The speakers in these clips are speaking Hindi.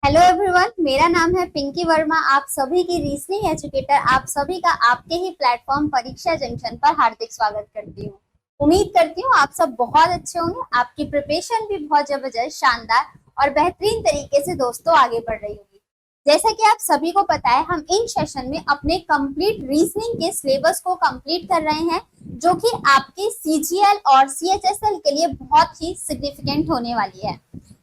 हेलो एवरीवन, मेरा नाम है पिंकी वर्मा। आप सभी की रीजनिंग एजुकेटर, आप सभी का आपके ही प्लेटफॉर्म परीक्षा जंक्शन पर हार्दिक स्वागत करती हूँ। उम्मीद करती हूँ आप सब बहुत अच्छे होंगे। आपकी प्रिपरेशन भी बहुत जबरदस्त, शानदार और बेहतरीन तरीके से दोस्तों आगे बढ़ रही होगी। जैसा कि आप सभी को पता है, हम इन सेशन में अपने कंप्लीट रीजनिंग के सिलेबस को कंप्लीट कर रहे हैं, जो कि आपके सीजीएल और सीएचएसएल के लिए बहुत ही सिग्निफिकेंट होने वाली है।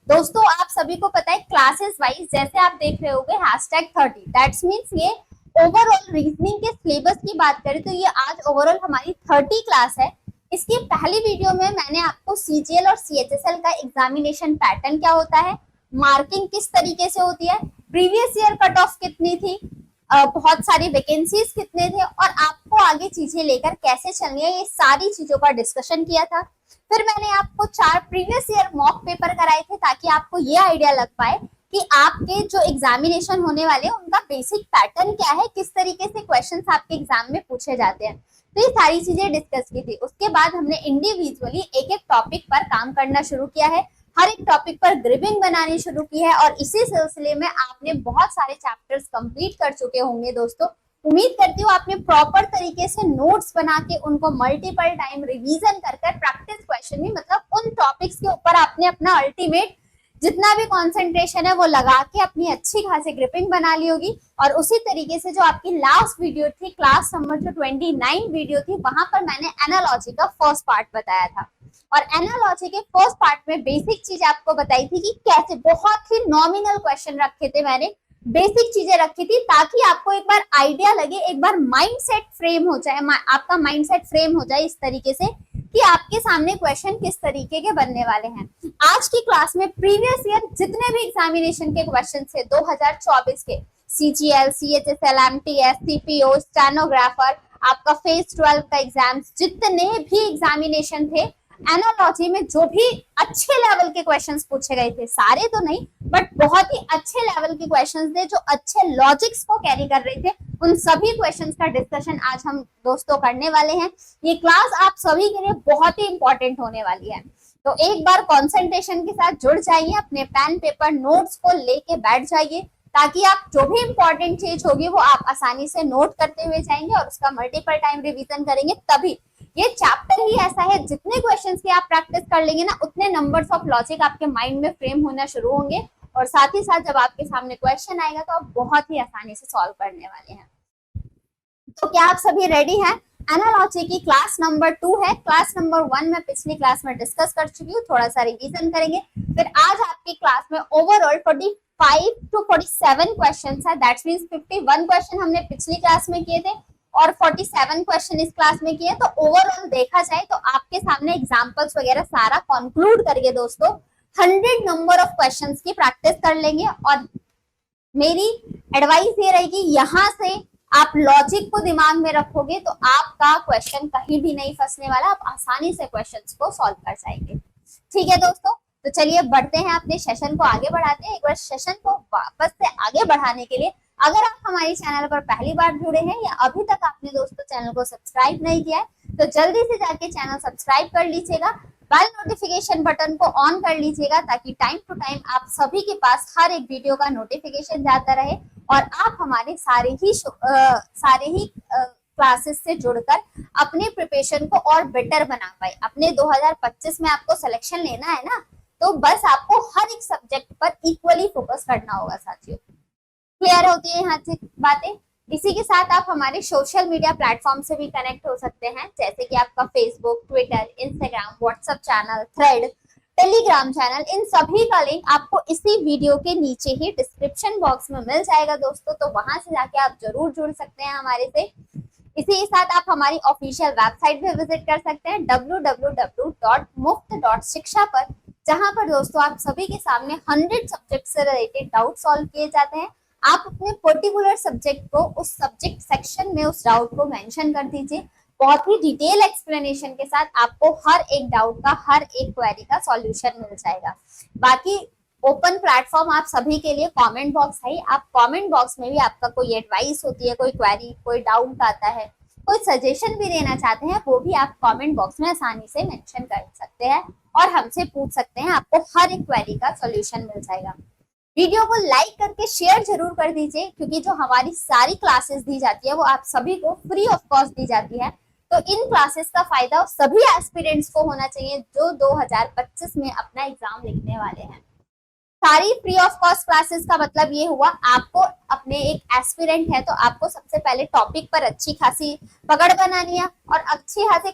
दोस्तों, आप सभी को पता है क्लासेस वाइज, जैसे आप देख रहे होंगे #30, दैट्स मीन्स ये ओवरऑल रीजनिंग के सिलेबस की बात करें तो ये आज ओवरऑल हमारी 30 क्लास है। इसकी पहली वीडियो में मैंने आपको सीजीएल और सीएचएसएल का एग्जामिनेशन पैटर्न क्या होता है, मार्किंग किस तरीके से होती है, प्रीवियस ईयर कट ऑफ कितनी थी, बहुत सारी वैकेंसीज कितने थे और आपको आगे चीजें लेकर कैसे चलनी है, ये सारी चीजों का डिस्कशन किया था। फिर मैंने आपको 4 प्रीवियस ईयर मॉक पेपर कराए थे ताकि आपको ये आइडिया लग पाए कि आपके जो एग्जामिनेशन होने वाले हैं उनका बेसिक पैटर्न क्या है, किस तरीके से क्वेश्चंस आपके एग्जाम में पूछे जाते हैं। तो ये सारी चीजें डिस्कस की थी। उसके बाद हमने इंडिविजुअली एक एक टॉपिक पर काम करना शुरू किया है, हर एक टॉपिक पर ग्रिपिंग बनानी शुरू की है और इसी सिलसिले में आपने बहुत सारे चैप्टर्स कंप्लीट कर चुके होंगे दोस्तों। उम्मीद करती हूँ आपने प्रॉपर तरीके से नोट्स बना के उनको मल्टीपल टाइम रिवीजन कर प्रैक्टिस क्वेश्चन में, मतलब उन टॉपिक्स के ऊपर आपने अपना अल्टीमेट जितना भी कंसंट्रेशन है वो लगा के अपनी अच्छी खासी ग्रिपिंग बना ली होगी। और उसी तरीके से जो आपकी लास्ट वीडियो थी, क्लास नंबर जो 29 वीडियो थी, वहां पर मैंने एनालॉजी का फर्स्ट पार्ट बताया था और एनालॉजी के फर्स्ट पार्ट में बेसिक चीज आपको बताई थी कि कैसे, बहुत ही नॉमिनल क्वेश्चन रखे थे मैंने, बेसिक चीजें रखी थी ताकि आपको एक बार आइडिया लगे, एक बार माइंडसेट फ्रेम हो जाए, आपका माइंडसेट फ्रेम हो जाए इस तरीके से कि आपके सामने क्वेश्चन किस तरीके के बनने वाले हैं। आज की क्लास में प्रीवियस ईयर जितने भी एग्जामिनेशन के क्वेश्चन थे 2024 के, CGL, CHSL, MTS, CPO, stenographer, आपका फेज 12 का एग्जाम, जितने भी एग्जामिनेशन थे एनालॉजी में, जो भी अच्छे लेवल के क्वेश्चंस पूछे गए थे, सारे तो नहीं बट बहुत ही अच्छे लेवल के क्वेश्चंस थे जो अच्छे लॉजिक्स को कैरी कर रहे थे, उन सभी क्वेश्चंस का डिस्कशन आज हम दोस्तों करने वाले हैं। ये क्लास आप सभी के लिए बहुत ही इंपॉर्टेंट होने वाली है, तो एक बार कंसंट्रेशन के साथ जुड़ जाइए, अपने पेन पेपर नोट्स को लेके बैठ जाइए ताकि आप जो भी इंपॉर्टेंट चीज होगी वो आप आसानी से नोट करते हुए जाएंगे और उसका मल्टीपल टाइम रिवीजन करेंगे। तभी ये चैप्टर ही ऐसा है, जितने क्वेश्चंस की आप प्रैक्टिस कर लेंगे ना, उतने नंबर्स ऑफ लॉजिक आपके माइंड में फ्रेम होना शुरू होंगे और साथ ही साथ जब आपके सामने क्वेश्चन आएगा तो आप बहुत ही आसानी से सॉल्व करने वाले हैं। तो क्या आप सभी रेडी हैं? एनालॉजी की क्लास नंबर 2 है। क्लास नंबर 1 में पिछली क्लास में डिस्कस कर चुकी हूँ, थोड़ा सा रिवीजन करेंगे। फिर आज आपकी क्लास में ओवरऑल 45 to 47 क्वेश्चन है, दैट्स मींस 51 क्वेश्चन हमने पिछली क्लास में किए थे और 47 क्वेश्चन इस क्लास में किए। तो ओवरऑल देखा जाए तो आपके सामने एग्जांपल्स वगैरह सारा कंक्लूड करके दोस्तों 100 नंबर ऑफ क्वेश्चंस की प्रैक्टिस कर लेंगे। और मेरी एडवाइस ये रहेगी, यहाँ से आप लॉजिक को दिमाग में रखोगे तो आपका क्वेश्चन कहीं भी नहीं फंसने वाला, आप आसानी से क्वेश्चंस को सॉल्व कर जाएंगे। ठीक है दोस्तों, तो चलिए बढ़ते हैं, अपने सेशन को आगे बढ़ाते हैं। एक बार सेशन को वापस से आगे बढ़ाने के लिए, अगर आप हमारे चैनल पर पहली बार जुड़े हैं या अभी तक आपने दोस्तों चैनल को सब्सक्राइब नहीं किया है तो जल्दी से जाके चैनल सब्सक्राइब कर लीजिएगा, बेल नोटिफिकेशन बटन को ऑन कर लीजिएगा ताकि टाइम टू टाइम आप सभी के पास हर एक वीडियो का नोटिफिकेशन जाता रहे और आप हमारे सारे ही क्लासेस से जुड़कर अपने प्रिपरेशन को और बेटर बना पाए। अपने 2025 में आपको सिलेक्शन लेना है ना, तो बस आपको हर एक सब्जेक्ट पर इक्वली फोकस करना होगा साथियों। क्लियर होती है यहाँ से बातें? इसी के साथ आप हमारे सोशल मीडिया प्लेटफॉर्म से भी कनेक्ट हो सकते हैं, जैसे कि आपका Facebook, Twitter, Instagram, WhatsApp channel, thread, Telegram channel, इन सभी का लिंक आपको इसी वीडियो के नीचे ही डिस्क्रिप्शन बॉक्स में मिल जाएगा दोस्तों, तो वहां से जाके आप जरूर जुड़ सकते हैं हमारे से। इसी के साथ आप हमारी ऑफिशियल वेबसाइट भी विजिट कर सकते हैं www.muft.shiksha पर, जहां पर दोस्तों आप सभी के सामने 100 सब्जेक्ट से रिलेटेड डाउट सॉल्व किए जाते हैं। आप अपने पर्टिकुलर सब्जेक्ट को उस सब्जेक्ट सेक्शन में उस डाउट को मेंशन कर दीजिए, बहुत ही डिटेल एक्सप्लेनेशन के साथ आपको हर एक डाउट का, हर एक क्वेरी का सॉल्यूशन मिल जाएगा। बाकी ओपन प्लेटफॉर्म आप सभी के लिए, कमेंट बॉक्स है, आप कमेंट बॉक्स में भी आपका कोई एडवाइस होती है, कोई क्वेरी, कोई डाउट आता है, कोई सजेशन भी देना चाहते हैं, वो भी आप कमेंट बॉक्स में आसानी से मेंशन कर सकते हैं और हमसे पूछ सकते हैं, आपको हर एक क्वेरी का सॉल्यूशन मिल जाएगा। वीडियो को लाइक करके शेयर जरूर कर दीजिए, क्योंकि जो हमारी सारी क्लासेस दी जाती है वो आप सभी को फ्री ऑफ कॉस्ट दी जाती है। तो इन क्लासेस का फायदा सभी एस्पिरेंट्स को होना चाहिए जो 2025 में अपना एग्जाम लिखने वाले हैं। सारी फ्री ऑफ कॉस्ट क्लासेस का मतलब ये हुआ, आपको अपने एक एस्पिरेंट है तो आपको सबसे पहले टॉपिक पर अच्छी खासी पकड़ बनानी है, और अच्छी खासी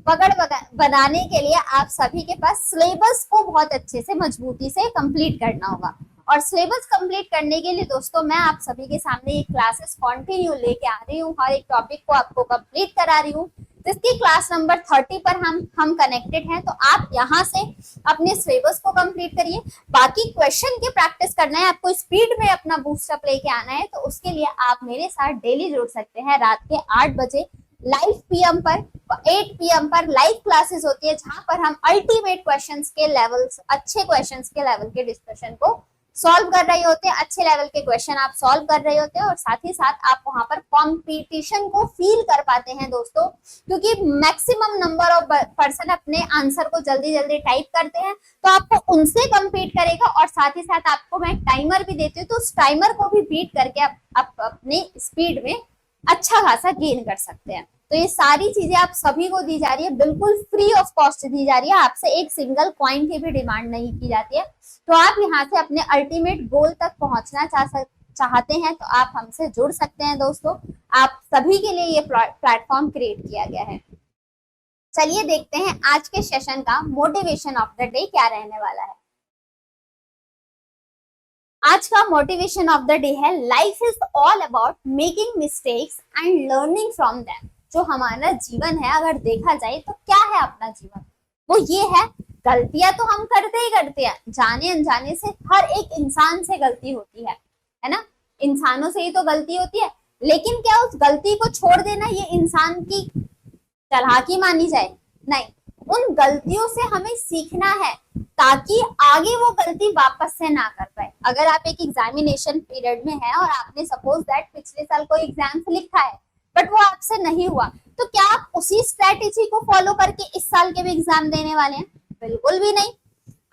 पकड़ बनाने के लिए आप सभी के पास सिलेबस को बहुत अच्छे से मजबूती से कंप्लीट करना होगा। और सिलेबस कंप्लीट करने के लिए दोस्तों मैं आप सभी के सामने ये क्लासेस कंटिन्यू लेके आ रही हूँ, हर एक टॉपिक को आपको कंप्लीट करा रही हूँ, जिसकी क्लास नंबर 30 पर हम कनेक्टेड हैं। तो आप यहाँ से अपने सिलेबस को कंप्लीट करिए। बाकी क्वेश्चन की प्रैक्टिस करना है, आपको स्पीड में अपना बूस्टअप लेके आना है, तो उसके लिए आप मेरे साथ डेली जुड़ सकते हैं रात के 8 बजे लाइव पीएम पर, 8 पीएम पर लाइव क्लासेस होती है, जहां पर हम अल्टीमेट क्वेश्चंस के लेवल्स, अच्छे क्वेश्चंस के लेवल के डिस्कशन को सॉल्व कर रहे होते हैं। अच्छे लेवल के क्वेश्चन आप सॉल्व कर रहे होते हैं, और साथ ही साथ आप वहां पर कंपटीशन को फील कर पाते हैं दोस्तों, क्योंकि मैक्सिमम नंबर ऑफ पर्सन अपने आंसर को जल्दी जल्दी टाइप करते हैं, तो आपको उनसे कम्पीट करेगा। और साथ ही साथ आपको मैं टाइमर भी देती हूँ, तो उस टाइमर को भी बीट करके आप अपनी स्पीड में अच्छा खासा गेन कर सकते हैं। तो ये सारी चीजें आप सभी को दी जा रही है, बिल्कुल फ्री ऑफ कॉस्ट दी जा रही है, आपसे एक सिंगल कॉइन की भी डिमांड नहीं की जाती है। तो आप यहाँ से अपने अल्टीमेट गोल तक पहुंचना चाहते हैं तो आप हमसे जुड़ सकते हैं दोस्तों। आप सभी के लिए ये प्लेटफॉर्म क्रिएट किया गया है। चलिए देखते हैं आज के सेशन का मोटिवेशन ऑफ द डे क्या रहने वाला है। आज का मोटिवेशन ऑफ द डे है, life is all about making mistakes and learning from them. जो हमारा जीवन है अगर देखा जाए तो क्या है अपना जीवन, वो ये है, गलतियां तो हम करते ही करते हैं, जाने अनजाने से हर एक इंसान से गलती होती है ना, इंसानों से ही तो गलती होती है। लेकिन क्या उस गलती को छोड़ देना ये इंसान की चालाकी मानी जाए? नहीं, उन गलतियों से हमें सीखना है ताकि आगे वो गलती वापस से ना कर पाए। अगर आप एक एग्जामिनेशन पीरियड में है और आपने सपोज दैट पिछले साल कोई एग्जाम लिखा है बट वो आपसे नहीं हुआ, तो क्या आप उसी स्ट्रेटेजी को फॉलो करके इस साल के भी एग्जाम देने वाले हैं? बिल्कुल भी नहीं।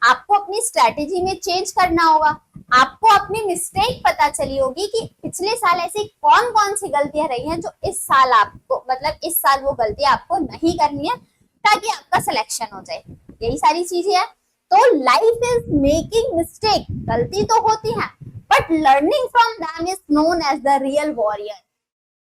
आपको अपनी स्ट्रेटेजी में चेंज करना होगा। आपको अपनी मिस्टेक पता चली होगी कि पिछले साल ऐसी कौन कौन सी गलतियां रही हैं जो इस साल आपको, मतलब इस साल वो गलती आपको नहीं करनी है, ताकि आपका सिलेक्शन हो जाए। यही सारी चीजें हैं। तो लाइफ इज मेकिंग मिस्टेक, गलती तो होती है, but learning from them is known as the real warrior.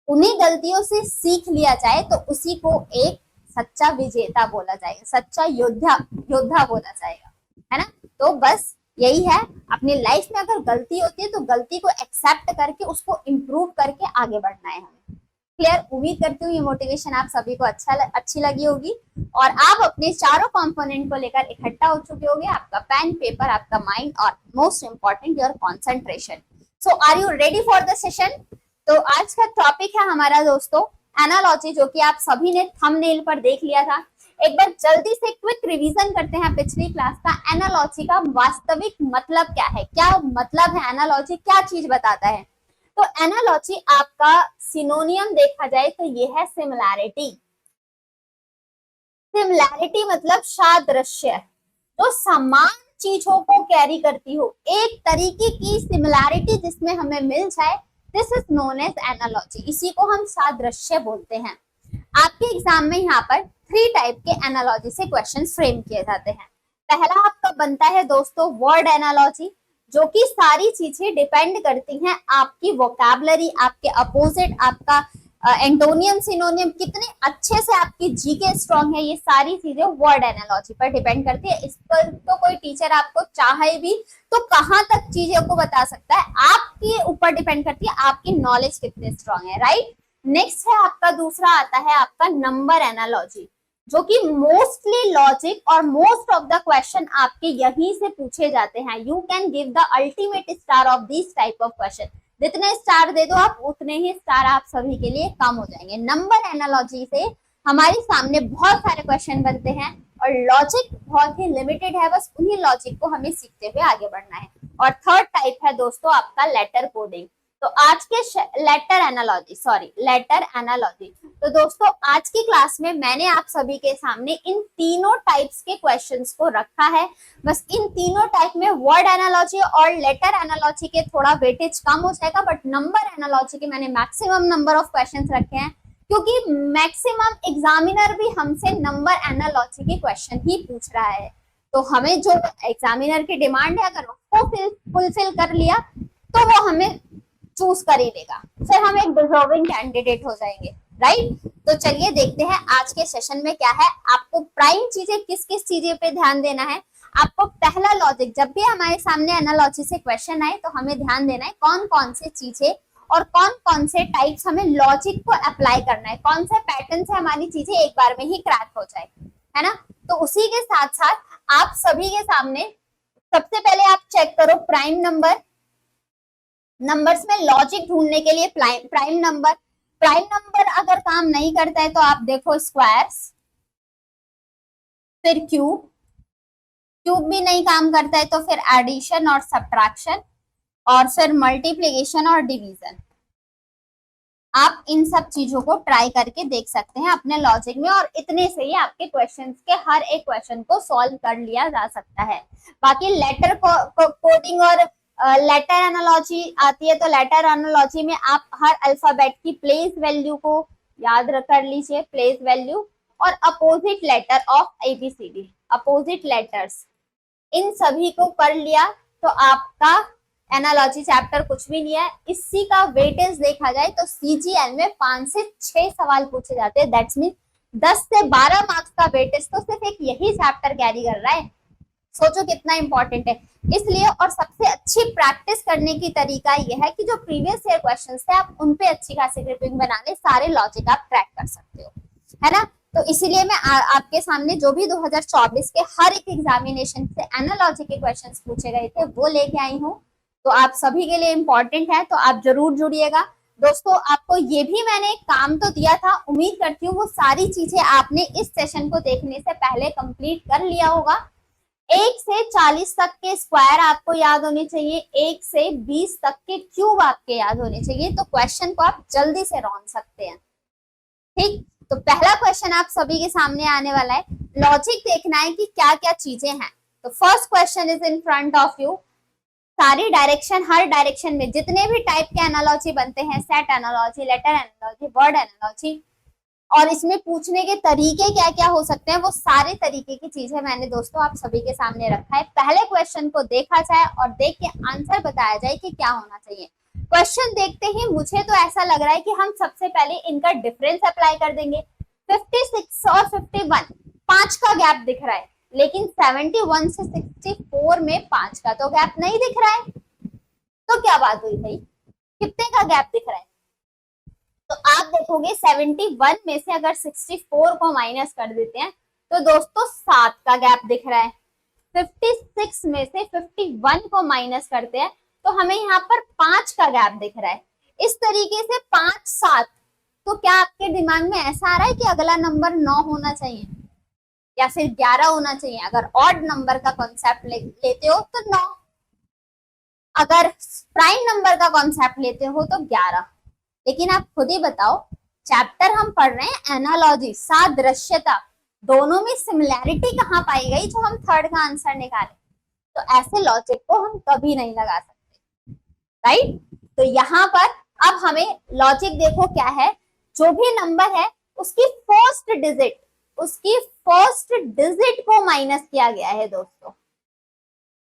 उन्हीं गलतियों से सीख लिया जाए तो उसी को एक सच्चा विजेता बोला जाएगा, सच्चा योद्धा बोला जाएगा, है ना। तो बस यही है, अपनी लाइफ में अगर गलती होती है तो गलती को एक्सेप्ट करके उसको इम्प्रूव करके आगे बढ़ना है हमें। क्लियर? उम्मीद करती हूँ ये मोटिवेशन आप सभी को अच्छी लगी होगी, और आप अपने चारों कंपोनेंट को लेकर इकट्ठा हो चुके होंगे, आपका पेन, पेपर, आपका माइंड, और most important your concentration. So are you ready for the session? तो आज का टॉपिक है हमारा दोस्तों एनालॉजी, जो कि आप सभी ने थंबनेल पर देख लिया था। एक बार जल्दी से क्विक रिवीजन करते हैं पिछली क्लास का। एनालॉजी का वास्तविक मतलब क्या है, क्या मतलब है एनालॉजी, क्या चीज बताता है? तो एनालॉजी आपका सिनोनियम देखा जाए तो ये है सिमिलैरिटी। सिमिलैरिटी मतलब सादृश्य, जो समान चीजों को कैरी करती हो, एक तरीके की सिमिलैरिटी जिसमें हमें मिल जाए, this is known as analogy. इसी को हम सादृश्य बोलते हैं। आपके एग्जाम में यहाँ पर 3 टाइप के एनालॉजी से क्वेश्चन फ्रेम किए जाते हैं। पहला आपका बनता है दोस्तों वर्ड एनालॉजी, जो कि सारी चीजें डिपेंड करती हैं आपकी वोकैबुलरी, आपके अपोजिट, आपका एंटोनियम, सिनोनियम, कितने अच्छे से आपकी जीके स्ट्रॉन्ग है, ये सारी चीजें वर्ड एनालॉजी पर डिपेंड करती है। इस पर तो कोई टीचर आपको चाहे भी तो कहाँ तक चीजें को बता सकता है, आपके ऊपर डिपेंड करती है आपकी नॉलेज कितने स्ट्रॉन्ग है, राइट। नेक्स्ट है आपका दूसरा आता है आपका नंबर एनालॉजी, जो कि मोस्टली लॉजिक और मोस्ट ऑफ द क्वेश्चन आपके यहीं से पूछे जाते हैं। You can give the ultimate star of this type of question. जितने स्टार दे दो आप, उतने ही स्टार आप सभी के लिए कम हो जाएंगे। नंबर एनालॉजी से हमारे सामने बहुत सारे क्वेश्चन बनते हैं, और लॉजिक बहुत ही लिमिटेड है, बस उन्हीं लॉजिक को हमें सीखते हुए आगे बढ़ना है। और थर्ड टाइप है दोस्तों आपका लेटर कोडिंग, तो आज के लेटर एनालॉजी तो दोस्तों आज की क्लास में मैंने आप सभी के सामने इन तीनों टाइप्स के क्वेश्चंस को रखा है। बस इन तीनों टाइप में वर्ड एनालॉजी और लेटर एनालॉजी के थोड़ा वेटेज कम हो जाएगा, बट नंबर एनालॉजी के मैंने मैक्सिमम नंबर ऑफ क्वेश्चंस रखे हैं, क्योंकि मैक्सिमम एग्जामिनर भी हमसे नंबर एनालॉजी के क्वेश्चन ही पूछ रहा है। तो हमें जो एग्जामिनर की डिमांड है, अगर उसको फुलफिल कर लिया तो वो हमें चूज कर ही लेगा, फिर हम एक डिजर्विंग कैंडिडेट हो जाएंगे, राइट। तो चलिए देखते हैं आज के सेशन में क्या है। आपको प्राइम चीजें किस किस चीजें पे ध्यान देना है। आपको पहला लॉजिक, जब भी हमारे सामने एनालॉजी से क्वेश्चन आए तो हमें ध्यान देना है कौन कौन से चीजें और कौन कौन से टाइप्स हमें लॉजिक को अप्लाई करना है, कौन से पैटर्न से हमारी चीजें एक बार में ही क्रैक हो जाए, है ना। तो उसी के साथ साथ आप सभी के सामने सबसे पहले आप चेक करो प्राइम नंबर्स में लॉजिक ढूंढने के लिए प्राइम नंबर अगर काम नहीं करता है तो आप देखो स्क्वायर्स, फिर क्यूब भी नहीं काम करता है तो फिर एडिशन और सब्ट्रैक्शन, और फिर मल्टीप्लिकेशन और डिवीजन। आप इन सब चीजों को ट्राई करके देख सकते हैं अपने लॉजिक में, और इतने से ही आपके क्वेश्चंस के हर एक क्वेश्चन को सॉल्व कर लिया जा सकता है। बाकी लेटर कोडिंग और लेटर एनालॉजी आती है, तो लेटर एनालॉजी में आप हर अल्फाबेट की प्लेस वैल्यू को याद कर लीजिए, प्लेस वैल्यू, और opposite letter of ABCD, opposite letters, इन सभी को कर लिया तो आपका एनालॉजी चैप्टर कुछ भी नहीं है। इसी का वेटेज देखा जाए तो सीजीएल में 5 से 6 सवाल पूछे जाते हैं, दैट्स मीन 10 से 12 मार्क्स का वेटेज तो सिर्फ एक यही चैप्टर कैरी कर रहा है। सोचो कितना इंपॉर्टेंट है। इसलिए और सबसे अच्छी प्रैक्टिस करने की तरीका यह है कि जो प्रीवियस ईयर क्वेश्चंस थे आप उन पे अच्छी खासी ग्रिपिंग बना ले, सारे लॉजिक आप ट्रैक कर सकते हो, है ना। तो इसीलिए मैं आपके सामने जो भी 2024 के हर एक एग्जामिनेशन से एनालॉजी के क्वेश्चंस पूछे गए थे वो लेके आई हूँ, तो आप सभी के लिए इम्पोर्टेंट है, तो आप जरूर जुड़िएगा। दोस्तों आपको ये भी मैंने एक काम तो दिया था, उम्मीद करती हूँ वो सारी चीजें आपने इस सेशन को देखने से पहले कंप्लीट कर लिया होगा। 1 से 40 तक के स्क्वायर आपको याद होने चाहिए, 1 से 20 तक के क्यूब आपके याद होने चाहिए, तो क्वेश्चन को आप जल्दी से रौंद सकते हैं, ठीक। तो पहला क्वेश्चन आप सभी के सामने आने वाला है, लॉजिक देखना है कि क्या क्या चीजें हैं। तो first question is in front of you. सारी डायरेक्शन, हर डायरेक्शन में जितने भी टाइप के एनालॉजी बनते हैं, set analogy, letter analogy, word analogy, और इसमें पूछने के तरीके क्या क्या हो सकते हैं, वो सारे तरीके की चीजें मैंने दोस्तों आप सभी के सामने रखा है। पहले क्वेश्चन को देखा जाए और देख के आंसर बताया जाए कि क्या होना चाहिए। क्वेश्चन देखते ही मुझे तो ऐसा लग रहा है कि हम सबसे पहले इनका डिफरेंस अप्लाई कर देंगे। 56 और 51, 5 का गैप दिख रहा है, लेकिन 71 से 64 में 5 का तो गैप नहीं दिख रहा है, तो क्या बात हुई भाई, कितने का गैप दिख रहा है। तो आप देखोगे 71 में से अगर 64 को माइनस कर देते हैं तो दोस्तों 7 का गैप दिख रहा है। 56 में से 51 को माइनस करते हैं तो हमें यहाँ पर 5 का गैप दिख रहा है। इस तरीके से 5, 7, तो क्या आपके दिमाग में ऐसा आ रहा है कि अगला नंबर 9 होना चाहिए या फिर 11 होना चाहिए? अगर ऑड नंबर का कॉन्सेप्ट लेते हो तो 9, अगर प्राइम नंबर का कॉन्सेप्ट लेते हो तो 11। लेकिन आप खुद ही बताओ, चैप्टर हम पढ़ रहे हैं एनालॉजी, सादृश्यता, दोनों में सिमिलैरिटी कहाँ पाई गई जो हम थर्ड का आंसर निकाले? तो ऐसे लॉजिक को हम कभी नहीं लगा सकते, राइट। तो यहाँ पर अब हमें लॉजिक देखो क्या है, जो भी नंबर है उसकी फर्स्ट डिजिट को माइनस किया गया है दोस्तों।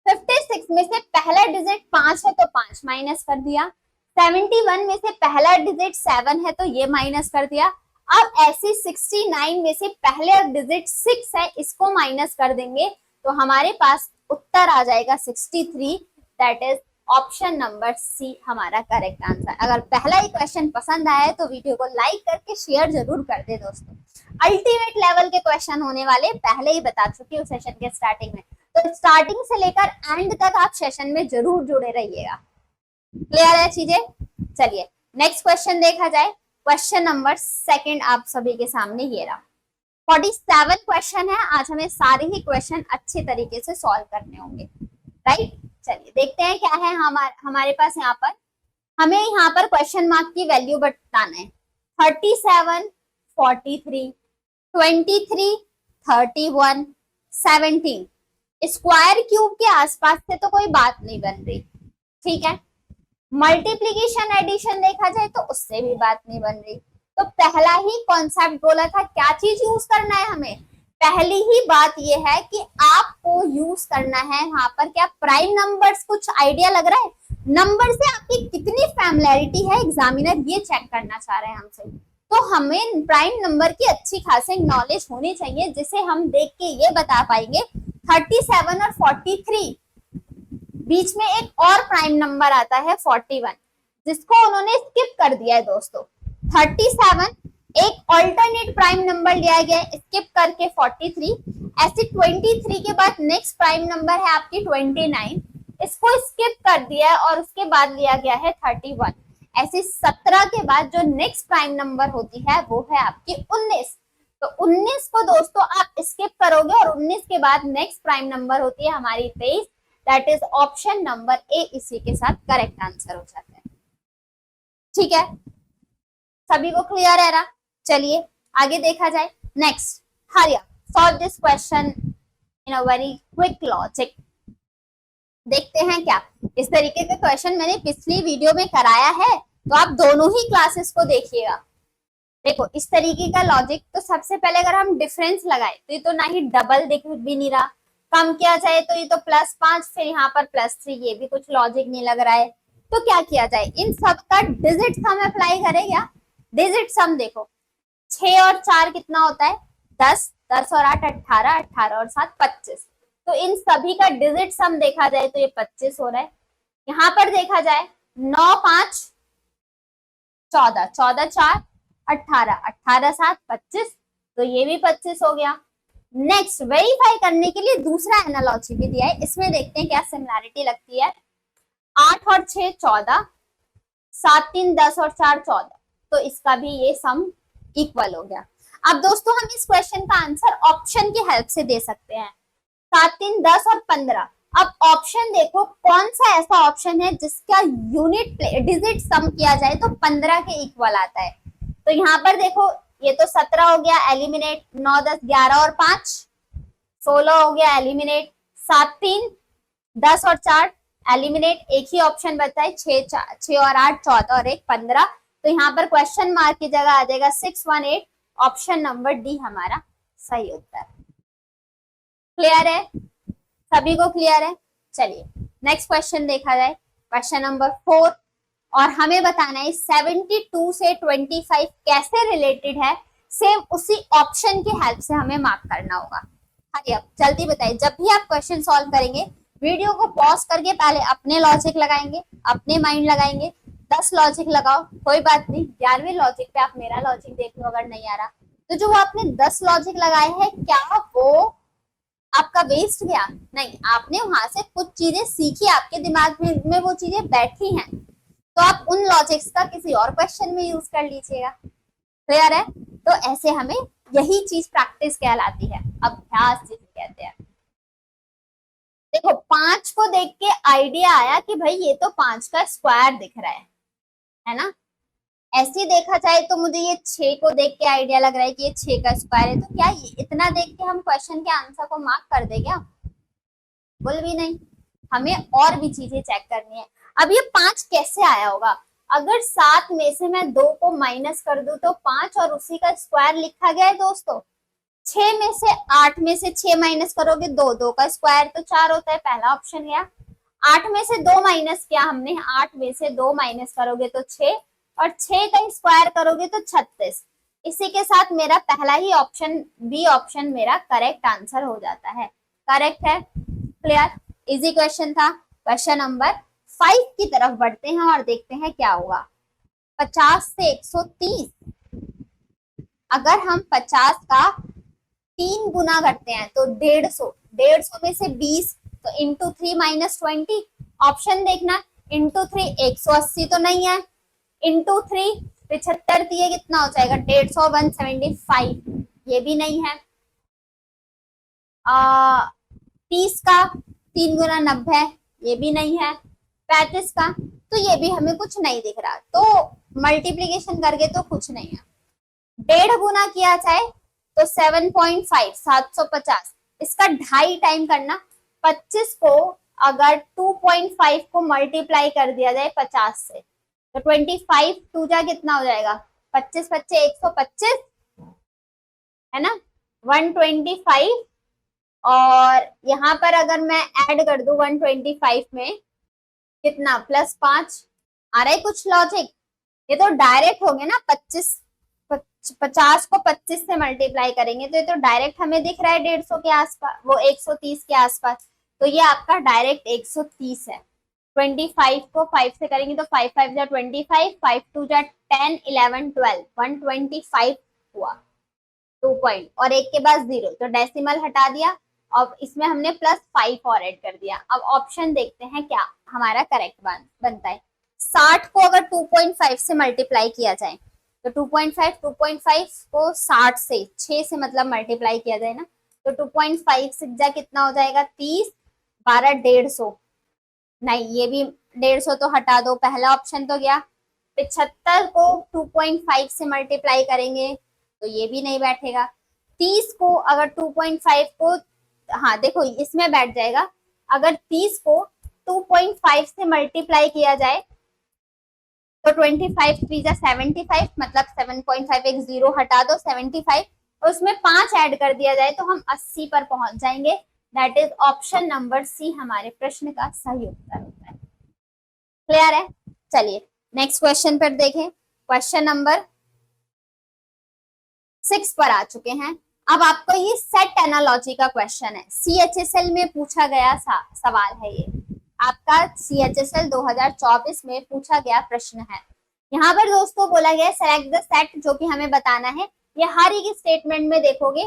56 में से पहला डिजिट 5 है तो 5 माइनस कर दिया, 71 में से पहला डिजिट 7 है तो ये माइनस कर दिया। अब ऐसे 69 में से पहले डिजिट 6 है, इसको माइनस कर देंगे तो हमारे पास उत्तर आ जाएगा 63, that is option number C हमारा करेक्ट आंसर। अगर पहला ही क्वेश्चन पसंद आया है तो वीडियो को लाइक करके शेयर जरूर कर दे दोस्तों। अल्टीमेट लेवल के क्वेश्चन होने वाले, पहले ही बता चुकी हूँ सेशन के स्टार्टिंग में, तो स्टार्टिंग से लेकर एंड तक आप सेशन में जरूर जुड़े रहिएगा। क्लियर है चीजें? चलिए नेक्स्ट क्वेश्चन देखा जाए। क्वेश्चन नंबर 2 आप सभी के सामने ये रहा। 47 क्वेश्चन है, आज हमें सारे ही क्वेश्चन अच्छे तरीके से सॉल्व करने होंगे, राइट। चलिए देखते हैं क्या है हमारे पास यहाँ पर। हमें यहाँ पर क्वेश्चन मार्क की वैल्यू बताना है। 37, 43, 23, 31, 17 स्क्वायर क्यूब के आसपास से तो कोई बात नहीं बन रही, ठीक है। मल्टीप्लीकेशन एडिशन देखा जाए तो उससे भी बात नहीं बन रही। तो पहला ही कॉन्सेप्ट बोला था, क्या चीज यूज करना है हमें, पहली ही बात ये है कि आपको यूज करना है वहां पर क्या प्राइम नंबर्स। कुछ आइडिया लग रहा है नंबर से आपकी कितनी फैमिलियरिटी है, एग्जामिनर ये चेक करना चाह रहे हैं हमसे। तो हमें प्राइम नंबर की अच्छी खासी नॉलेज होनी चाहिए, जिसे हम देख के ये बता पाएंगे 37 और 43 बीच में एक और प्राइम नंबर आता है 41, जिसको उन्होंने स्किप कर दिया है दोस्तों। 37 एक ऑल्टरनेट प्राइम नंबर लिया गया है स्किप करके 43, ऐसे 23 के बाद नेक्स्ट प्राइम नंबर है आपकी 29, इसको स्किप कर दिया है और उसके बाद लिया गया है 31। ऐसे 17 के बाद जो नेक्स्ट प्राइम नंबर होती है वो है आपकी 19। तो 19 को दोस्तों आप स्किप करोगे और 19 के बाद नेक्स्ट प्राइम नंबर होती है हमारी 23, दैट इज ऑप्शन नंबर ए इसी के साथ करेक्ट आंसर हो जाता है। ठीक है, सभी को क्लियर है ना? चलिए आगे देखा जाए। Next, hurry up, solve this question in a very quick logic. देखते हैं क्या इस तरीके का क्वेश्चन मैंने पिछली वीडियो में कराया है, तो आप दोनों ही क्लासेस को देखिएगा। देखो इस तरीके का लॉजिक, तो सबसे पहले अगर हम डिफरेंस लगाए तो ये तो ना ही डबल दिख भी नहीं रहा, कम किया जाए तो ये तो +5, फिर यहाँ पर +3, ये भी कुछ लॉजिक नहीं लग रहा है। तो क्या किया जाए, इन सब का डिजिट सम अप्लाई करें क्या? डिजिट सम देखो 6 और 4 कितना होता है 10, 10 और 8 18, 18 और 7 25। तो इन सभी का डिजिट सम देखा जाए तो ये 25 हो रहा है। यहाँ पर देखा जाए 9 5 14, 14 4 18, 18 7 25, तो ये भी 25 हो गया। नेक्स्ट वेरीफाई करने के लिए दूसरा एनालॉजी भी दिया है, इसमें देखते हैं क्या सिमिलैरिटी लगती है। 8 और 6 14, 7 3 10 और 4 14, तो इसका भी ये सम इक्वल हो गया। अब दोस्तों हम इस क्वेश्चन का आंसर ऑप्शन की हेल्प से दे सकते हैं। 7 3 10 और 15। अब ऑप्शन देखो कौन सा ऐसा ऑप्शन है जिसका यूनिट डिजिट सम किया जाए तो 15 के इक्वल आता है। तो यहाँ पर देखो ये तो 17 हो गया एलिमिनेट, 9 10 11 और 5 16 हो गया एलिमिनेट, 7 3 10 और 4 एलिमिनेट, एक ही ऑप्शन बचा है 6 और 8 14 और 1 15। तो यहाँ पर क्वेश्चन मार्क की जगह आ जाएगा 618, ऑप्शन नंबर डी हमारा सही उत्तर। क्लियर है, सभी को क्लियर है? चलिए नेक्स्ट क्वेश्चन देखा जाए, क्वेश्चन नंबर 4, और हमें बताना है 72 से 25 कैसे रिलेटेड है, सेम उसी ऑप्शन की हेल्प से हमें मार्क करना होगा। हरी अब जल्दी बताइए, जब भी आप क्वेश्चन सॉल्व करेंगे वीडियो को पॉज करके पहले अपने लॉजिक लगाएंगे, अपने माइंड लगाएंगे, 10 लॉजिक लगाओ, कोई बात नहीं 11वें लॉजिक पे आप मेरा लॉजिक देख लो अगर नहीं आ रहा। तो जो आपने 10 लॉजिक लगाए हैं क्या वो आपका वेस्ट गया? नहीं, आपने वहां से कुछ चीजें सीखी, आपके दिमाग में वो चीजें बैठी हैं, तो आप उन लॉजिक्स का किसी और क्वेश्चन में यूज कर लीजिएगा। क्लियर है? तो ऐसे हमें यही चीज प्रैक्टिस कहलाती है, अभ्यास जिसे कहते हैं। देखो 5 को देख के आइडिया आया कि भाई ये तो 5 का स्क्वायर दिख रहा है ना? ऐसे देखा जाए तो मुझे ये 6 को देख के आइडिया लग रहा है कि ये 6 का स्क्वायर है। तो क्या ये इतना देख के हम क्वेश्चन के आंसर को मार्क कर दे क्या? बिल्कुल भी नहीं, हमें और भी चीजें चेक करनी है। अब ये 5 कैसे आया होगा? अगर 7 में से मैं 2 को माइनस कर दूं तो 5 और उसी का स्क्वायर लिखा गया है दोस्तों। 6 में से 8 में से 6 माइनस करोगे 2, 2 का स्क्वायर तो 4 होता है, पहला ऑप्शन गया। 8 में से 2 माइनस किया हमने, 8 में से 2 माइनस करोगे तो 6, और 6 का स्क्वायर करोगे तो 36। इसी के साथ मेरा पहला ही ऑप्शन बी ऑप्शन मेरा करेक्ट आंसर हो जाता है। करेक्ट है? क्लियर? इजी क्वेश्चन था। क्वेश्चन नंबर 5 की तरफ बढ़ते हैं और देखते हैं क्या होगा। 50 से 130, अगर हम 50 का 3 गुना करते हैं तो 150, 150 में से 20 तो इंटू 3 माइनस 20, ऑप्शन देखना, इंटू 3 180 तो नहीं है, इंटू 3 75 दिए कितना हो जाएगा 150, 175, ये भी नहीं है। 30 का 3 गुना 90, ये भी नहीं है। 35 का तो ये भी हमें कुछ नहीं दिख रहा, तो मल्टीप्लीकेशन करके तो कुछ नहीं है। 1.5 गुना किया जाए तो 7.5, 750, इसका 2.5 टाइम करना। 25 को अगर 2.5 को मल्टीप्लाई कर दिया जाए 50 से, तो 25 टू जा कितना हो जाएगा, 25 25 125 है ना, 125। और यहाँ पर अगर मैं ऐड कर दूं 125 में कितना, +5। आ रहा है कुछ लॉजिक? ये तो डायरेक्ट हो गया ना, 50 को 25 से मल्टीप्लाई करेंगे तो ये तो डायरेक्ट हमें दिख रहा है 150 के आसपास, वो 130 के आसपास, तो ये आपका डायरेक्ट 130 है। 25 को 5 से करेंगे तो 5 5 जा 25, 5 2 जा 10 11 12, 125 हुआ 2 पॉइंट, और एक के बाद 0, तो डेसिमल हटा दिया। अब इसमें हमने +5 और ऐड कर दिया। अब ऑप्शन देखते हैं क्या हमारा करेक्ट बनता है। 60 को अगर 2.5 से मल्टीप्लाई किया जाए तो 2.5 को 60 से 6 से मतलब मल्टीप्लाई किया जाए ना, तो 2.5 से जा कितना हो जाएगा, 30, 12 150, नहीं ये भी 150 तो हटा दो, पहला ऑप्शन तो गया। 75 को 2.5 से मल्टीप्लाई करेंगे तो ये भी नहीं बैठेगा। 30 को अगर 2.5 को, हाँ देखो इसमें बैठ जाएगा। अगर 30 को 2.5 से मल्टीप्लाई किया जाए तो 25 3 जा 75, मतलब 7.5 एक 0 हटा दो 75, और उसमें 5 ऐड कर दिया जाए तो हम 80 पर पहुंच जाएंगे। That is option number C हमारे प्रश्न का सही उत्तर होता है। क्लियर है? चलिए नेक्स्ट क्वेश्चन पर देखें। क्वेश्चन नंबर 6 पर आ चुके हैं। अब आपको ये सेट एनालॉजी का क्वेश्चन है, CHSL में पूछा गया सवाल है। ये आपका CHSL 2024 में पूछा गया प्रश्न है। यहाँ पर दोस्तों बोला गया सेलेक्ट द सेट, जो कि हमें बताना है। ये हर एक स्टेटमेंट में देखोगे,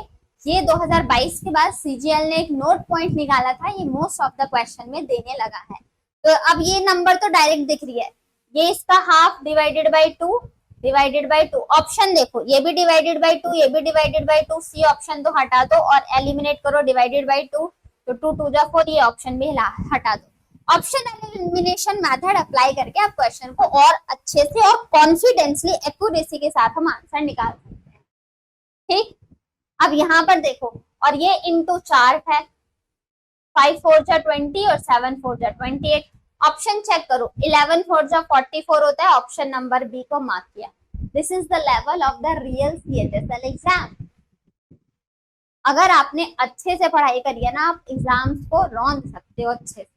ये 2022 के बाद CGL ने एक नोट पॉइंट निकाला था, ये मोस्ट ऑफ द क्वेश्चन में देने लगा है। तो अब ये नंबर तो डायरेक्ट दिख रही है, ये इसका हाफ डिवाइडेड बाई 2 ऑप्शन देखो, ये भी डिवाइडेड बाई 2, ये भी डिवाइडेड बाई 2, सी ऑप्शन तो हटा दो और एलिमिनेट करो डिवाइडेड बाई 2, तो 2 2 जा 4, ये ऑप्शन भी हटा दो। ऑप्शन एलिमिनेशन मेथड अप्लाई करके आप क्वेश्चन को और अच्छे से और कॉन्फिडेंसली एक्यूरेसी के साथ हम आंसर निकाल सकते हैं। ठीक, अब यहाँ पर देखो, और ये इनटू 4 है, 5 4 जा 20 और 7 4 जा 28। ऑप्शन चेक करो, 11 4 जा 44 होता है, ऑप्शन नंबर बी को मार्क किया। This is the level of the real CHSL exam. अगर आपने अच्छे से पढ़ाई करी है ना, आप एग्जाम्स को रौंद सकते हो अच्छे से।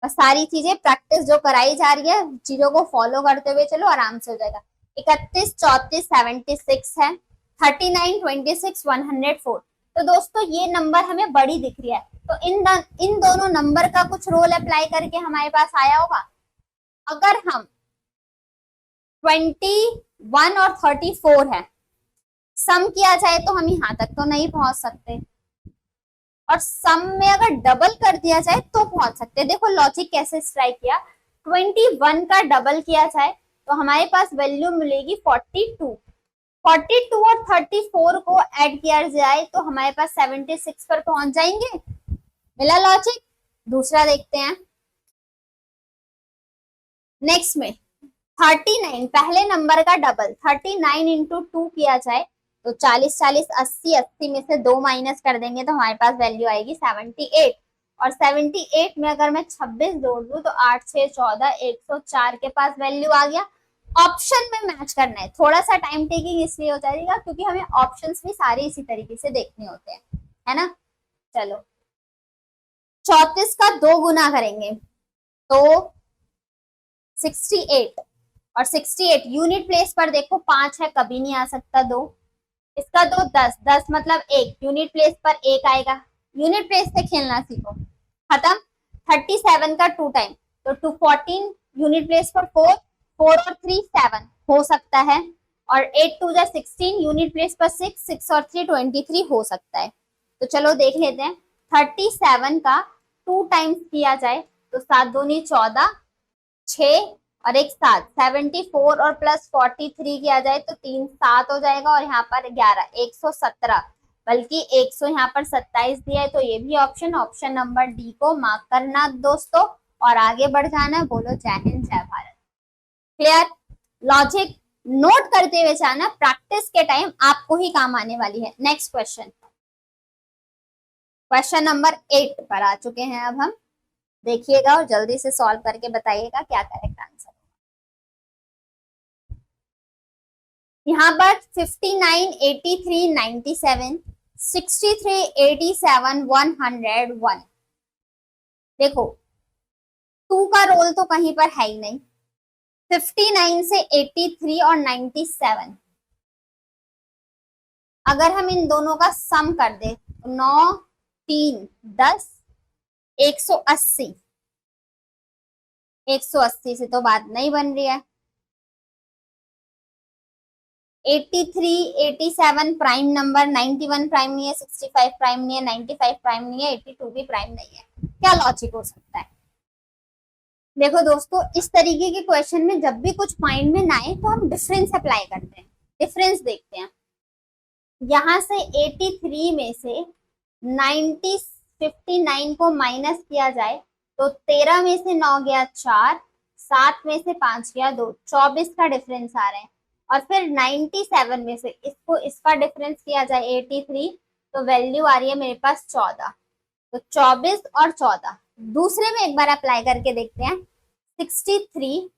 सारी चीजें प्रैक्टिस जो कराई जा रही है, चीजों को फॉलो करते हुए चलो, आराम से हो जाएगा। 31 34 76 है, 39 26 104। तो दोस्तों ये नंबर हमें बड़ी दिख रही है, तो इन दोनों नंबर का कुछ रोल अप्लाई करके हमारे पास आया होगा। अगर हम 21 और 34 है, सम किया जाए तो हम यहाँ तक तो नहीं पहुंच सकते, और सम में अगर डबल कर दिया जाए तो पहुंच सकते हैं। देखो लॉजिक कैसे स्ट्राइक किया, 21 का डबल किया जाए तो हमारे पास वैल्यू मिलेगी 42। 42 और 34 को ऐड किया जाए तो हमारे पास 76 पर पहुंच जाएंगे। मिला लॉजिक? दूसरा देखते हैं। नेक्स्ट में 39, पहले नंबर का डबल 39 इंटू 2 किया जाए तो 40 40 80, 80 में से 2 माइनस कर देंगे तो हमारे पास वैल्यू आएगी 78। और 78 में अगर मैं 26 जोड़ दूं तो 8 6 14, 104 के पास वैल्यू आ गया। ऑप्शन में मैच करना है, थोड़ा सा टाइम टेकिंग इसलिए हो जाएगा क्योंकि हमें ऑप्शंस भी सारे इसी तरीके से देखने होते हैं, है ना। चलो 34 का 2 गुना करेंगे तो 68, और 68 यूनिट प्लेस पर देखो 5 है, कभी नहीं आ सकता 2। इसका 2 10, 10 मतलब 1, यूनिट प्लेस पर 1 आएगा। यूनिट प्लेस से खेलना सीखो, खत्म। 37 का 2 टाइम तो 214, यूनिट प्लेस पर 4, 4 और 3 7 हो सकता है। और 8 2 जा 16, यूनिट प्लेस पर 6, 6 और 3 23 हो सकता है। तो चलो देख लेते हैं। 37 का 2 टाइम्स किया जाए तो 7 दूनी 14, 6 और 1 7, 74 और प्लस 43 किया जाए तो 3 7 हो जाएगा, और यहाँ पर 11 117, बल्कि 100 यहाँ पर 27 दिया है, तो ये भी ऑप्शन नंबर डी को मार्क करना दोस्तों। और आगे बढ़ जाना है। बोलो जय हिंद जय भारत। क्लियर? लॉजिक नोट करते हुए जाना, प्रैक्टिस के टाइम आपको ही काम आने वाली है। नेक्स्ट क्वेश्चन, क्वेश्चन नंबर 8 पर आ चुके हैं अब हम। देखिएगा और जल्दी से सॉल्व करके बताइएगा क्या करेक्ट आंसर। यहाँ पर 59, 83, 97, 63, 87, 101। देखो 2 का रोल तो कहीं पर है ही नहीं। 59 से 83 और 97, अगर हम इन दोनों का सम कर दे तो 9, 3, 10, 180। 180 से तो बात नहीं बन रही है। 83, 87 प्राइम नंबर, 91 प्राइम नहीं है, 65 प्राइम नहीं है, 95 प्राइम नहीं है, 82 भी प्राइम नहीं है। क्या लॉजिक हो सकता है? देखो दोस्तों, इस तरीके के क्वेश्चन में जब भी कुछ माइंड में ना आए तो हम डिफरेंस अप्लाई करते हैं, डिफरेंस देखते हैं। यहां से 83 में से 59 को माइनस किया जाए तो 13 में से 9 गया 4, 7 में से 5 गया 2, 24 का डिफरेंस आ रहा है। और फिर 97 में से इसको इसका डिफरेंस किया जाए 83, तो वैल्यू आ रही है मेरे पास 14। तो 24 और 14 दूसरे में एक बार अप्लाई करके देखते हैं। 63,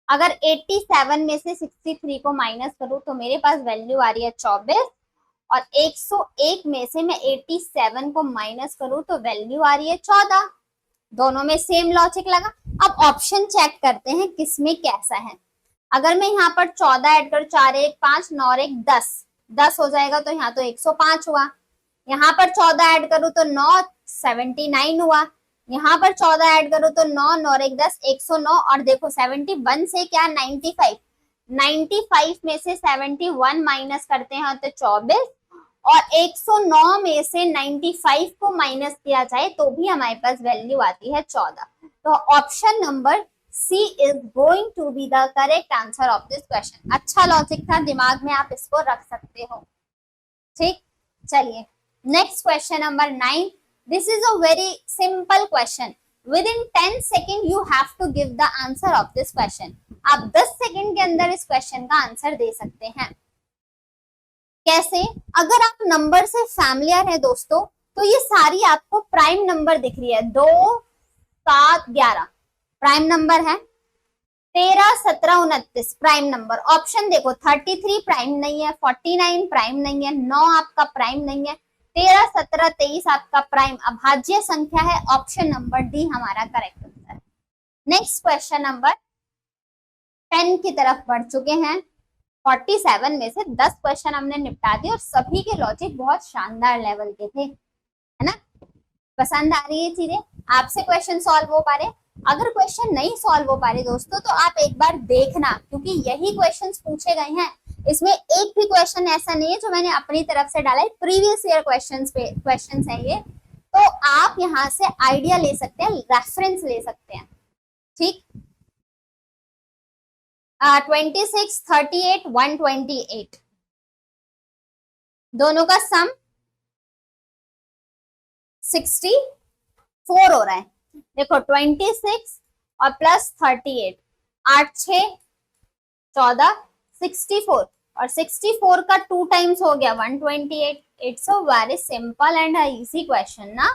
अगर 87 में से 63 को माइनस करूं तो मेरे पास वैल्यू आ रही है 24, और 101 में से मैं 87 को माइनस करूं तो वैल्यू आ रही है 14। दोनों में सेम लॉजिक लगा। अब ऑप्शन चेक करते हैं किसमें कैसा है। अगर मैं यहाँ पर 14 ऐड कर, 4 1 5, 9 1 10, 10 हो जाएगा तो यहाँ तो 105 हुआ। यहाँ पर 14 ऐड करूं तो 9 79 हुआ। यहाँ पर 14 ऐड करूं तो 9 9 1 10 109। और देखो 71 से क्या 95, 95 में से 71 माइनस करते हैं तो 24, और 109 में से 95 को माइनस किया जाए तो भी हमारे पास वैल्यू आती है 14। तो option number C is going to be the correct answer of this question. अच्छा लॉजिक था, दिमाग में आप इसको रख सकते हो। ठीक, चलिए next question number 9। This is a very simple question. Within 10 second you have to give the answer of this question. आप 10 सेकेंड के अंदर इस क्वेश्चन का आंसर दे सकते हैं। कैसे? अगर आप नंबर से फैमिलियर है दोस्तों, तो ये सारी आपको प्राइम नंबर दिख रही है। 2, 7, 11 प्राइम नंबर है। 13, 17, 29 प्राइम नंबर। ऑप्शन देखो, 33 प्राइम नहीं है, 49 प्राइम नहीं है, 9 आपका प्राइम नहीं है, 13, 17, 23 आपका प्राइम अभाज्य संख्या है। ऑप्शन नंबर डी हमारा correct answer. Next question number 10 की तरफ बढ़ चुके हैं। 47 में से 10 क्वेश्चन हमने निपटा दिए और सभी के लॉजिक बहुत शानदार लेवल के थे, है ना? पसंद आ रही है चीजें? आपसे क्वेश्चन सॉल्व हो पा रहे? अगर क्वेश्चन नहीं सॉल्व हो पा रहे दोस्तों तो आप एक बार देखना, क्योंकि यही क्वेश्चंस पूछे गए हैं। इसमें एक भी क्वेश्चन ऐसा नहीं है जो मैंने अपनी तरफ से डाला है, प्रीवियस ईयर क्वेश्चंस हैं ये। तो आप यहाँ से आइडिया ले सकते हैं, रेफरेंस ले सकते हैं। ठीक, 26, 38, 128 दोनों का सम 64 हो रहा है। देखो 26 और प्लस 38, 8 6 14, 64 और 64 का 2 टाइम्स हो गया 128। It's a very simple and easy question ना।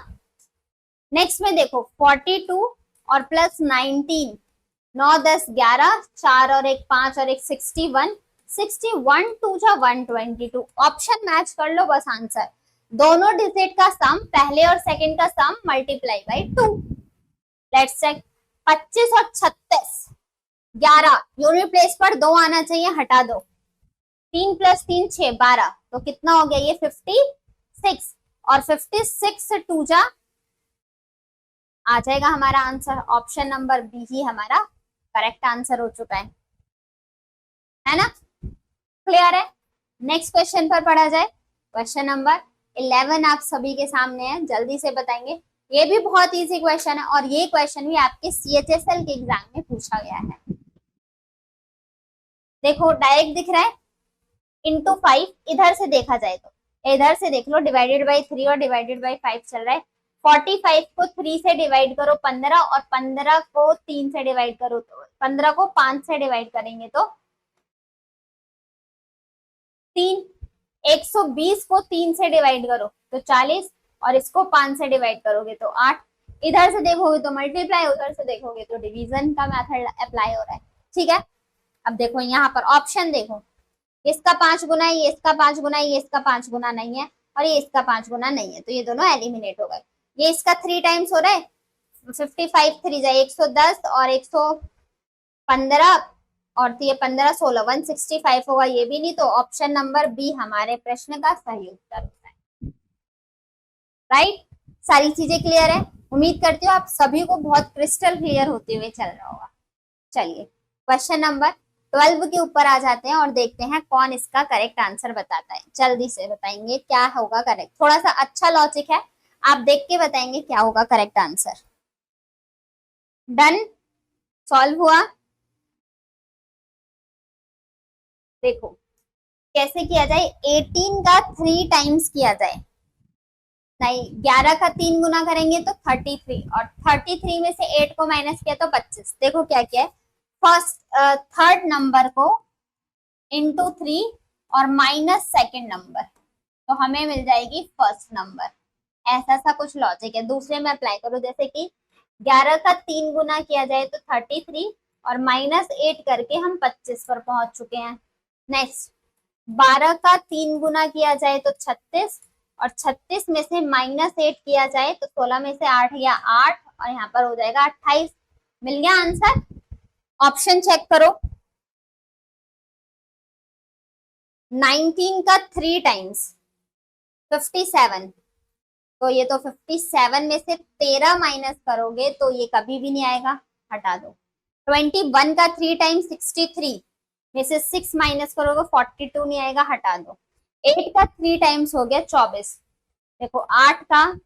नेक्स्ट में देखो 42 और प्लस 19, 9 10 11, 4 और 1 5 और 1 61, 61 2 जा 122। ऑप्शन मैच कर लो बस आंसर। दोनों डिजिट का सम, पहले और सेकंड का sum multiply by 2। Let's check. 25 और 36, 11 यूनिट प्लेस पर 2 आना चाहिए, हटा दो। 3 प्लस 3 6 12, तो कितना हो गया ये 56। और 56 से 2 जा आ जाएगा हमारा आंसर। ऑप्शन नंबर बी ही हमारा करेक्ट आंसर हो चुका है ना? क्लियर है? नेक्स्ट क्वेश्चन पर पढ़ा जाए। क्वेश्चन नंबर 11 आप सभी के सामने है, जल्दी से बताएंगे। ये भी बहुत इजी क्वेश्चन है और ये क्वेश्चन भी आपके CHSL के एग्जाम में पूछा गया है। देखो डायरेक्ट दिख रहा है, इंटू 5। इधर से देखा जाए तो इधर से देख लो, डिवाइडेड बाई 3 और डिवाइडेड बाई 5 चल रहा है। 45 को 3 से डिवाइड करो 15, और 15 को 3 से डिवाइड करो तो 15 को 5 से डिवाइड करेंगे तो 3। 120 को 3 से डिवाइड करो तो 40, और इसको 5 से डिवाइड करोगे तो 8। इधर से देखोगे तो मल्टीप्लाई, उधर से देखोगे तो डिवीजन का मेथड अप्लाई हो रहा है। ठीक है, अब देखो यहाँ पर ऑप्शन देखो, इसका 5 गुना है, ये इसका 5 गुना है, ये इसका 5 गुना नहीं है, और ये इसका 5 गुना नहीं है, तो ये दोनों एलिमिनेट हो गए। ये इसका 3 टाइम्स हो रहा है, 55 3 जाए 110 और 115, और तो ये 15 16 165 होगा, ये भी नहीं, तो ऑप्शन नंबर बी हमारे प्रश्न का सही उत्तर होता है। राइट, सारी चीजें क्लियर है। उम्मीद करती हूँ आप सभी को बहुत क्रिस्टल क्लियर होते हुए चल रहा होगा। चलिए क्वेश्चन नंबर 12 के ऊपर आ जाते हैं और देखते हैं कौन इसका करेक्ट आंसर बताता है। जल्दी से बताएंगे क्या होगा करेक्ट, थोड़ा सा अच्छा लॉजिक है, आप देख के बताएंगे क्या होगा करेक्ट आंसर। डन, सॉल्व हुआ। देखो कैसे किया जाए, 18 का 3 टाइम्स किया जाए, नहीं 11 का 3 गुना करेंगे तो 33, और 33 में से 8 को माइनस किया तो 25। देखो क्या किया है, फर्स्ट थर्ड नंबर को इंटू 3 और माइनस सेकेंड नंबर, तो हमें मिल जाएगी फर्स्ट नंबर। ऐसा सा कुछ लॉजिक है। दूसरे में अप्लाई करो, जैसे कि 11 का 3 गुना किया जाए तो 33, और माइनस 8 करके हम 25 पर पहुंच चुके हैं। नेक्स्ट 12 का 3 गुना किया जाए तो 36, और 36 में से माइनस 8 किया जाए तो 16 में से 8 या 8, और यहाँ पर हो जाएगा 28। मिल गया आंसर। ऑप्शन चेक करो, 19 का 3 टाइम्स 57, तो ये तो 57 में से 13 माइनस करोगे तो ये कभी भी नहीं आएगा, हटा दो। 21 का 3 टाइम्स 63 में से 6 माइनस करोगे 42 नहीं आएगा, हटा दो। 8 का 3 टाइम्स हो गया 24, देखो 8 का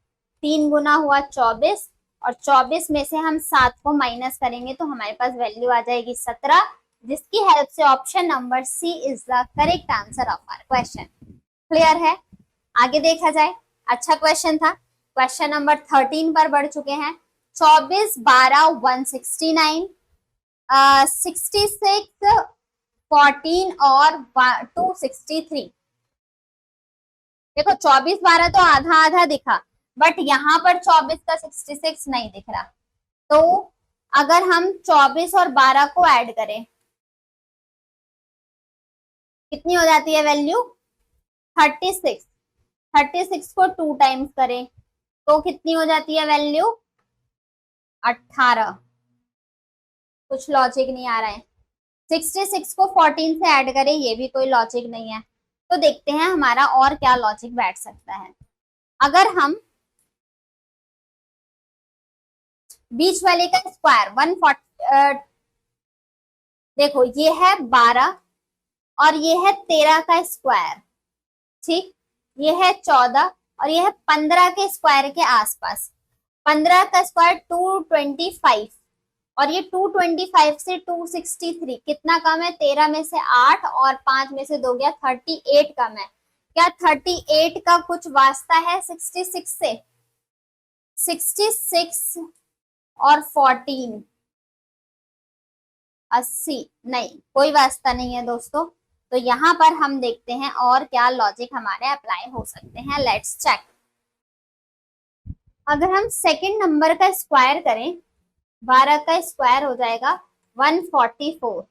3 गुना हुआ 24, और 24 में से हम 7 को माइनस करेंगे तो हमारे पास वैल्यू आ जाएगी 17, जिसकी हेल्प से option number C is the correct answer of our question. Clear है, आगे देखा जाए। अच्छा क्वेश्चन था। क्वेश्चन नंबर 13 पर बढ़ चुके हैं। 24 12 169, 66 14 और 263। देखो 24 12 तो आधा आधा दिखा, बट यहाँ पर 24 का 66 नहीं दिख रहा, तो अगर हम 24 और 12 को ऐड करें कितनी हो जाती है वैल्यू, 36। 36 को 2 टाइम्स करें तो कितनी हो जाती है वैल्यू, 18। कुछ लॉजिक नहीं आ रहा है। 66 को 14 से ऐड करें, ये भी कोई लॉजिक नहीं है। तो देखते हैं हमारा और क्या लॉजिक बैठ सकता है। अगर हम बीच वाले का स्क्वायर 140, देखो ये है 12 और ये है 13 का स्क्वायर, ठीक, ये है 14 और ये है 15 के स्क्वायर के आसपास। 15 का स्क्वायर 225, और ये 225 से 263 कितना कम है, 13 में से 8 और 5 में से 2 गया 38 कम है। क्या 38 का कुछ वास्ता है 66 से? 66 और 14 80, नहीं कोई वास्ता नहीं है दोस्तों। तो यहाँ पर हम देखते हैं और क्या लॉजिक हमारे अप्लाई हो सकते हैं। Let's check. अगर हम सेकंड नंबर का स्क्वायर करें, 12 का स्क्वायर हो जाएगा 144,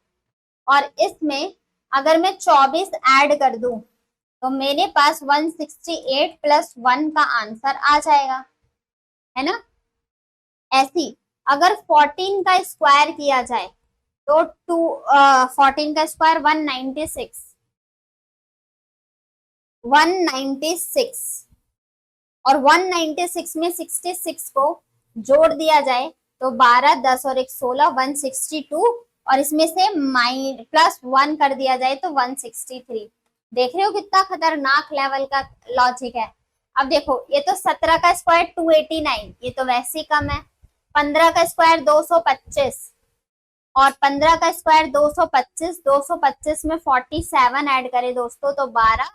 और इसमें अगर मैं 24 ऐड कर दूं तो मेरे पास 168 प्लस 1 का आंसर आ जाएगा, है ना। ऐसी अगर 14 का स्क्वायर किया जाए तो 14 का स्क्वायर 196, 196, और 196 में 66 को जोड़ दिया जाए तो 12 10 और 1 16 162, और इसमें से प्लस 1 कर दिया जाए तो 163। देख रहे हो कितना खतरनाक लेवल का लॉजिक है। अब देखो ये तो 17 का स्क्वायर 289, ये तो वैसे ही कम है। 15 का स्क्वायर 225, और 15 का स्क्वायर 225, 225 में 47 ऐड करें दोस्तों तो 12,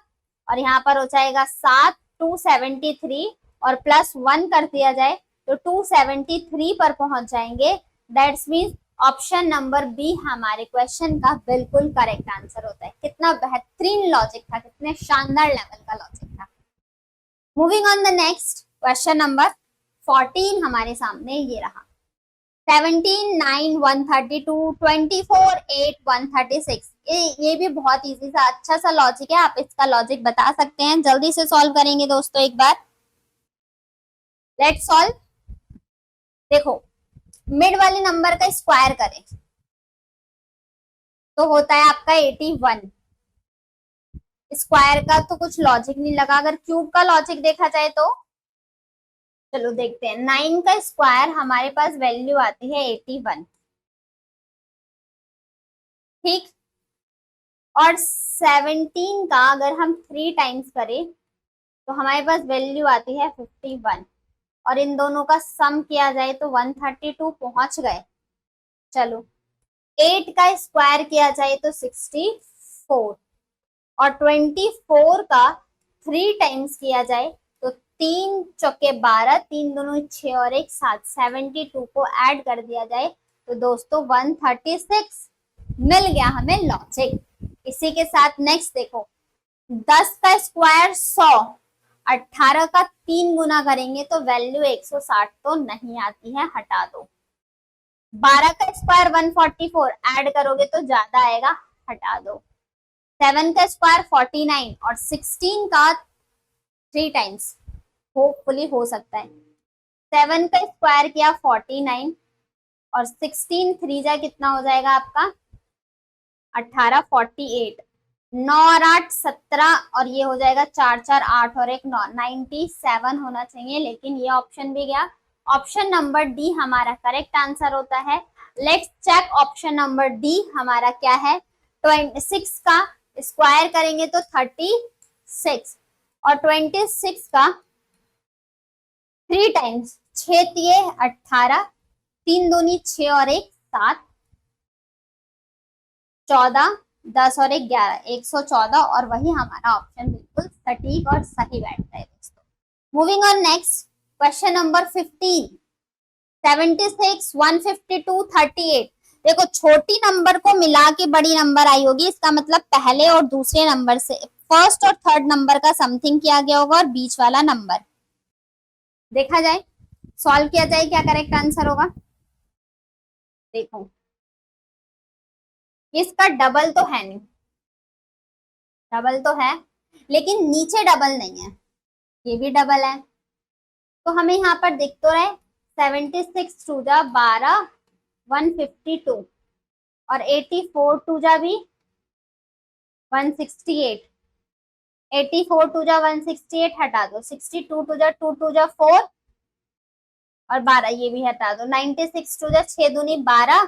और यहाँ पर हो जाएगा 7, 273, और +1 कर दिया जाए तो 273 पर पहुंच जाएंगे। That's means option number B हमारे क्वेश्चन का बिल्कुल करेक्ट आंसर होता है। कितना बेहतरीन लॉजिक था, कितने शानदार लेवल का लॉजिक था। Moving on the next question number 14 हमारे सामने ये रहा। 17, 9, 132, 24, 8, 136। ये भी बहुत इजी सा अच्छा सा लॉजिक है, आप इसका लॉजिक बता सकते हैं। जल्दी से सॉल्व करेंगे दोस्तों एक बार। Let's solve. देखो, मिड वाले नंबर का स्क्वायर करें तो होता है आपका 81। स्क्वायर का तो कुछ लॉजिक नहीं लगा। अगर क्यूब का लॉजिक देखा जाए तो चलो देखते हैं। 9 का स्क्वायर हमारे पास वैल्यू आती है 81, ठीक। और 17 का अगर हम 3 टाइम्स करें तो हमारे पास वैल्यू आती है 51, और इन दोनों का सम किया जाए तो 132 पहुंच गए। चलो 8 का स्क्वायर किया जाए तो 64, और 24 का 3 टाइम्स किया जाए तो 3 चौके 12, 3 दोनों 6 और 1 7, 72 को ऐड कर दिया जाए तो दोस्तों 136 मिल गया हमें लॉजिक। इसी के साथ नेक्स्ट देखो, 10 का स्क्वायर 100, 18 का 3 गुना करेंगे तो वैल्यू 160 तो नहीं आती है, हटा दो। 12 का स्क्वायर 144, ऐड करोगे तो ज्यादा आएगा, हटा दो। 7 का स्क्वायर 49 और 16 का 3 टाइम्स होपफुली हो सकता है। 7 का स्क्वायर किया 49 और 16 3 जा कितना हो जाएगा आपका 18, 48, 9 और 8 17, और ये हो जाएगा 4 4 8 और 1 9, 97 होना चाहिए, लेकिन ये ऑप्शन भी गया। ऑप्शन नंबर डी हमारा करेक्ट आंसर होता है। Let's check option number D हमारा क्या है। 26 का स्क्वायर करेंगे तो 36, और 26 का 3 टाइम्स 6 तिये 18, 3 दूनी 6 और 1 7, 14, 10 और 1 11, 114, और वही हमारा ऑप्शन बिल्कुल सटीक और सही बैठता है दोस्तों। Moving on next question number 15, 76, 152, 38। देखो, छोटी नंबर को मिला के बड़ी नंबर आई होगी, इसका मतलब पहले और दूसरे नंबर से फर्स्ट और थर्ड नंबर का समथिंग किया गया होगा, और बीच वाला नंबर देखा जाए, सॉल्व किया जाए, क्या करेक्ट आंसर होगा। देखो, इसका डबल तो है नहीं, डबल तो है लेकिन नीचे डबल नहीं है, ये भी डबल है, तो हमें यहाँ पर दिख तो रहे 76 टू जा 12, 152, और 84 टू जा भी 168, 84 टू जा 168 हटा दो, 62 टू जा 2 टू जा 4 और 12 ये भी हटा दो, 96 टू जा 6 दूनी 12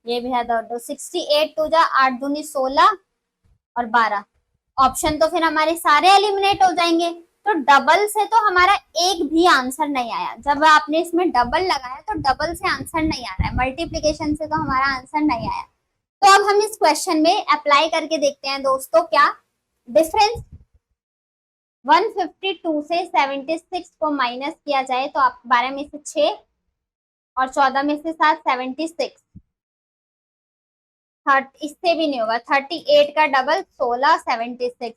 ये भी हटा दो, 68 टू जा 8 दूनी 16 और 12। ऑप्शन तो फिर हमारे सारे एलिमिनेट हो जाएंगे, तो डबल से तो हमारा एक भी आंसर नहीं आया। जब आपने इसमें डबल लगाया तो डबल से आंसर नहीं आ रहा है, मल्टीप्लिकेशन से तो हमारा आंसर नहीं आया। तो अब हम इस क्वेश्चन में अप्लाई करके देखते हैं दोस्तों, क्या डिफरेंस 152 से 76 को माइनस किया जाए तो आप 12 में से 6 और 14 में से 7, 76, इससे भी नहीं होगा, 38 का डबल 16, 76,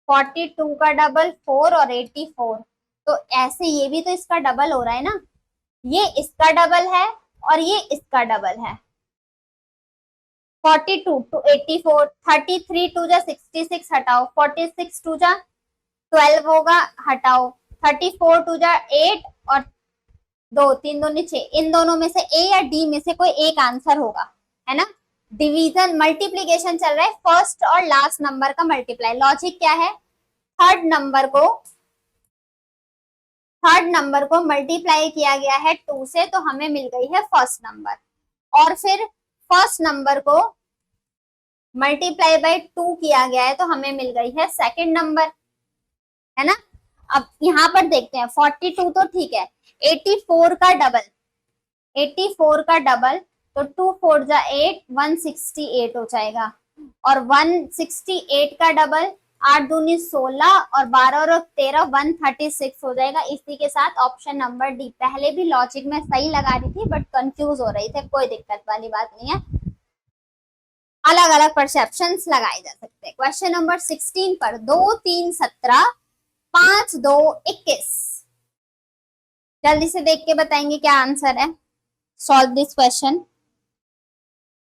42 का डबल 4 और 84, तो ऐसे ये भी तो इसका डबल हो रहा है ना, ये इसका डबल है और ये इसका डबल है। 42 टू 84, 33 टू जा 66 हटाओ, 46 टू जा 12 होगा हटाओ, 34 टू जा 8 और 2 3 2 नीचे, इन दोनों में से ए या डी में से कोई एक आंसर होगा, है ना। डिवीजन मल्टीप्लीकेशन चल रहा है, फर्स्ट और लास्ट नंबर का मल्टीप्लाई। लॉजिक क्या है, थर्ड नंबर को मल्टीप्लाई किया गया है 2 से, तो हमें मिल गई है फर्स्ट नंबर, और फिर फर्स्ट नंबर को मल्टीप्लाई बाय 2 किया गया है तो हमें मिल गई है सेकंड नंबर, है ना। अब यहाँ पर देखते हैं 42 तो ठीक है, 84 का डबल, 84 का डबल तो 2 4 जा 8, 168 हो जाएगा, और 168 का डबल 8 दूनी 16 और 12 और 13 136 हो जाएगा। इसी के साथ ऑप्शन नंबर डी। पहले भी लॉजिक में सही लगा रही थी बट कंफ्यूज हो रही थे, कोई दिक्कत वाली बात नहीं है, अलग अलग परसेप्शंस लगाए जा सकते हैं। क्वेश्चन नंबर 16 पर 2 3 17 5 2 21, जल्दी से देख के बताएंगे क्या आंसर है। Solve this question,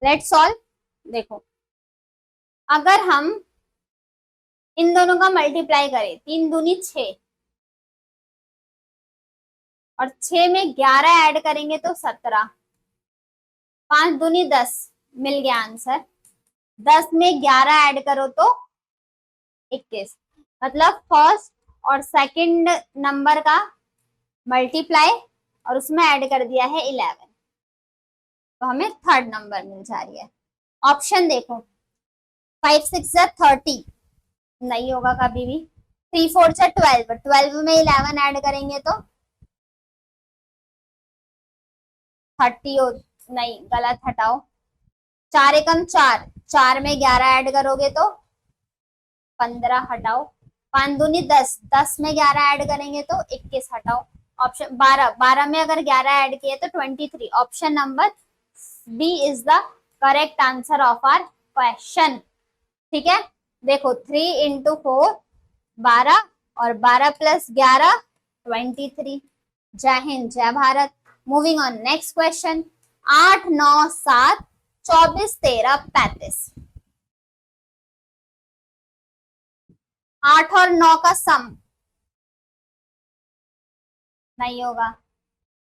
let's solve. देखो अगर हम इन दोनों का मल्टीप्लाई करें, 3 दूनी 6 और 6 में 11 ऐड करेंगे तो 17, 5 दूनी 10, मिल गया आंसर। 10 में 11 ऐड करो तो 21, मतलब फर्स्ट और सेकंड नंबर का मल्टीप्लाई और उसमें ऐड कर दिया है 11, तो हमें थर्ड नंबर मिल जा रही है। ऑप्शन देखो, 5 6 30 नहीं होगा कभी भी। 3 4 12, 12 में 11 ऐड करेंगे तो 30 हो, नहीं गलत, हटाओ। 4 एकम 4, 4 में 11 ऐड करोगे तो 15, हटाओ। 5 दूनी 10, 10 में 11 ऐड करेंगे तो 21, हटाओ। ऑप्शन 12, 12 में अगर 11 ऐड किए तो 23। Option number B is the correct answer of our question. ठीक है, देखो 3 इंटू 4 12 और 12 प्लस 11 23। जय हिंद, जय Bharat. Moving on next question. 8 9 7 24 13 35, 8 और 9 का सम नहीं होगा।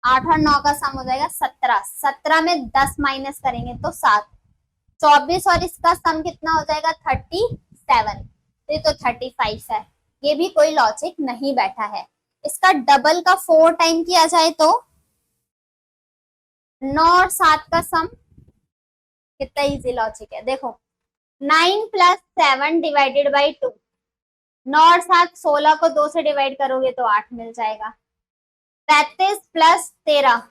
8 और 9 का सम हो जाएगा 17, 17 में 10 माइनस करेंगे तो 7, 24 और इसका सम कितना हो जाएगा 37, ये तो 35 है। ये भी कोई लॉजिक नहीं बैठा है। इसका डबल का 4 टाइम किया जाए तो 9 और 7 का सम, कितना इजी लॉजिक है। देखो 9 प्लस 7 डिवाइडेड बाई 2, 9 और 7 16 को 2 से डिवाइड करोगे तो 8 मिल जाएगा। 35 प्लस 13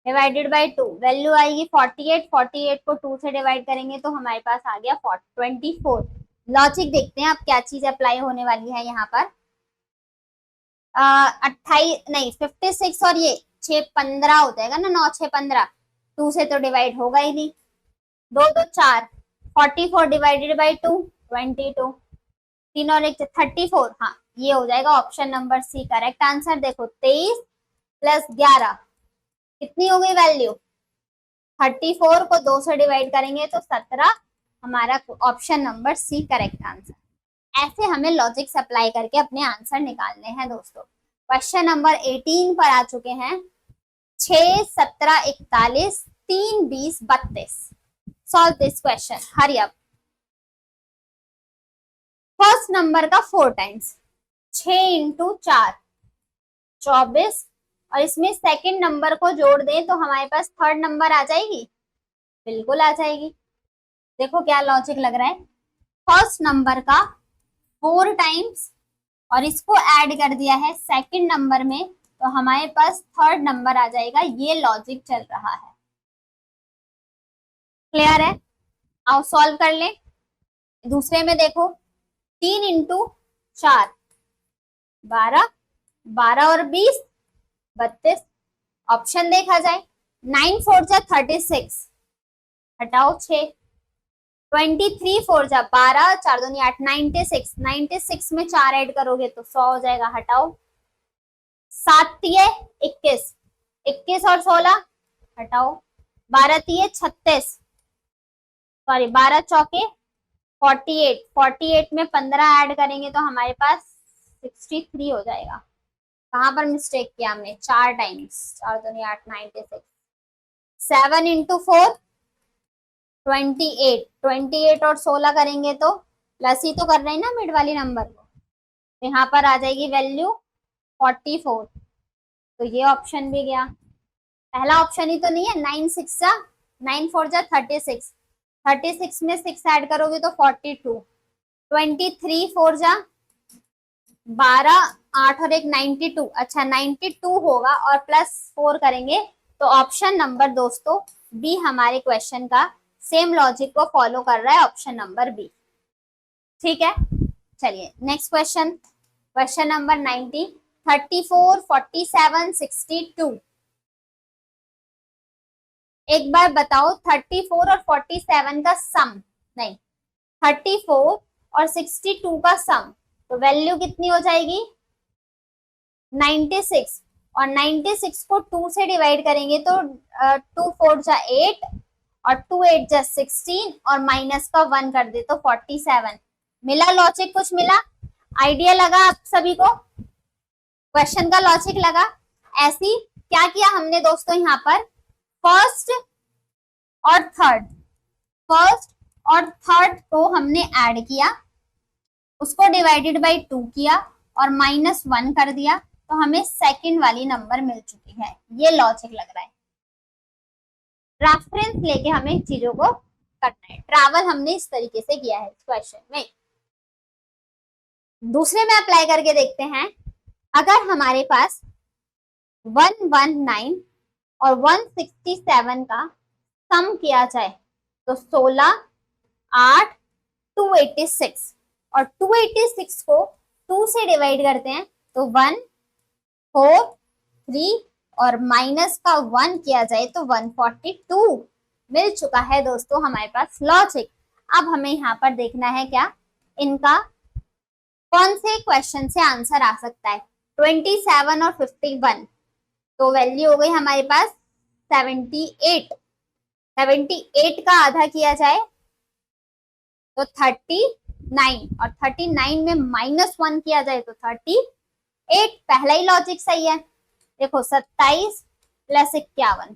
डिवाइडेड बाई 2, वैल्यू आएगी 48, 48 को 2 से डिवाइड करेंगे तो हमारे पास आ गया 24। लॉजिक देखते हैं अब क्या चीज अप्लाई होने वाली है यहाँ पर। 28 नहीं 56 और ये 6 15 हो जाएगा ना, 9 6 15, 2 से तो डिवाइड होगा ही नहीं, 2 2 4, 44 डिवाइडेड बाई 2 22, 3 और 1 34। हाँ ये हो जाएगा option number C correct answer. देखो 23 प्लस 11 कितनी हो गई वैल्यू 34 को 2 से डिवाइड करेंगे तो 17, हमारा option number C correct answer. ऐसे हमें लॉजिक अप्लाई करके अपने आंसर निकालने हैं दोस्तों। क्वेश्चन नंबर 18 पर आ चुके हैं। 6 17 41 3 20 32, solve this question, hurry up. First number का 4 टाइम्स, 6 इंटू 4 24, और इसमें सेकंड नंबर को जोड़ दें तो हमारे पास थर्ड नंबर आ जाएगी, बिल्कुल आ जाएगी। देखो क्या लॉजिक लग रहा है, फर्स्ट नंबर का 4 टाइम्स और इसको ऐड कर दिया है सेकंड नंबर में तो हमारे पास थर्ड नंबर आ जाएगा। ये लॉजिक चल रहा है, क्लियर है। आओ सॉल्व कर ले। दूसरे में देखो 3 इंटू 4 12, 12 और 20 32, ऑप्शन देखा जाए 9 4 जा 36, हटाओ 6, 23 4 जा 12, 4 दूनी 8, 96, 96 में 4 ऐड करोगे तो 100 हो जाएगा, हटाओ। 7 तिये 21, 21 और 16 हटाओ, 12 तिये 36, सॉरी 12 चौके 48, 48 में 15 ऐड करेंगे तो हमारे पास 63 हो जाएगा। कहां पर मिस्टेक किया हमने, 4 टाइम्स, 4 दूनी 8 96, 7 इंटू 4 28, 28 और 16 करेंगे तो प्लस ही तो कर रहे हैं ना मिड वाली नंबर को, तो यहाँ पर आ जाएगी वैल्यू 44, तो ये ऑप्शन भी गया। पहला ऑप्शन ही तो नहीं है, 9 6 जा 9 4 जा 36, 36 में 6 ऐड करोगे तो 42, 23 4 जा 12, 8 और 1 92, अच्छा 92 होगा और प्लस 4 करेंगे तो ऑप्शन नंबर दोस्तों बी हमारे क्वेश्चन का सेम लॉजिक को फॉलो कर रहा है, ऑप्शन नंबर बी। ठीक है, चलिए नेक्स्ट क्वेश्चन, क्वेश्चन नंबर 90, 34, 47, 62। एक बार बताओ 34 और 47 का सम, नहीं 34 और 62 का सम, तो वैल्यू कितनी हो जाएगी 96, और 96 को 2 से डिवाइड करेंगे तो 2 4 जा 8 और 2 8 जा 16 और माइनस का 1 कर दे तो 47। मिला लॉजिक, कुछ मिला, आइडिया लगा आप सभी को, क्वेश्चन का लॉजिक लगा। ऐसी क्या किया हमने दोस्तों, यहाँ पर फर्स्ट और थर्ड, फर्स्ट और थर्ड को हमने ऐड किया, उसको डिवाइडेड बाय 2 किया और माइनस 1 कर दिया, तो हमें सेकंड वाली नंबर मिल चुकी है। ये लॉजिक लग रहा है, रेफरेंस लेके हमें चीजों को करना है, ट्रैवल हमने इस तरीके से किया है क्वेश्चन में। दूसरे में अप्लाई करके देखते हैं, अगर हमारे पास 119 और 167 का सम किया जाए तो 16, 8, 286, और 286 को 2 से डिवाइड करते हैं तो 1, 4, 3 और माइनस का 1 किया जाए तो 142 मिल चुका है दोस्तों हमारे पास लॉजिक। अब हमें यहाँ पर देखना है क्या इनका कौन से क्वेश्चन से आंसर आ सकता है। 27 और 51, तो वैल्यू हो गई हमारे पास 78। 78 का आधा किया जाए तो 39, और 39 में माइनस 1 किया जाए तो 38। पहला ही लॉजिक सही है। देखो 27 प्लस 51,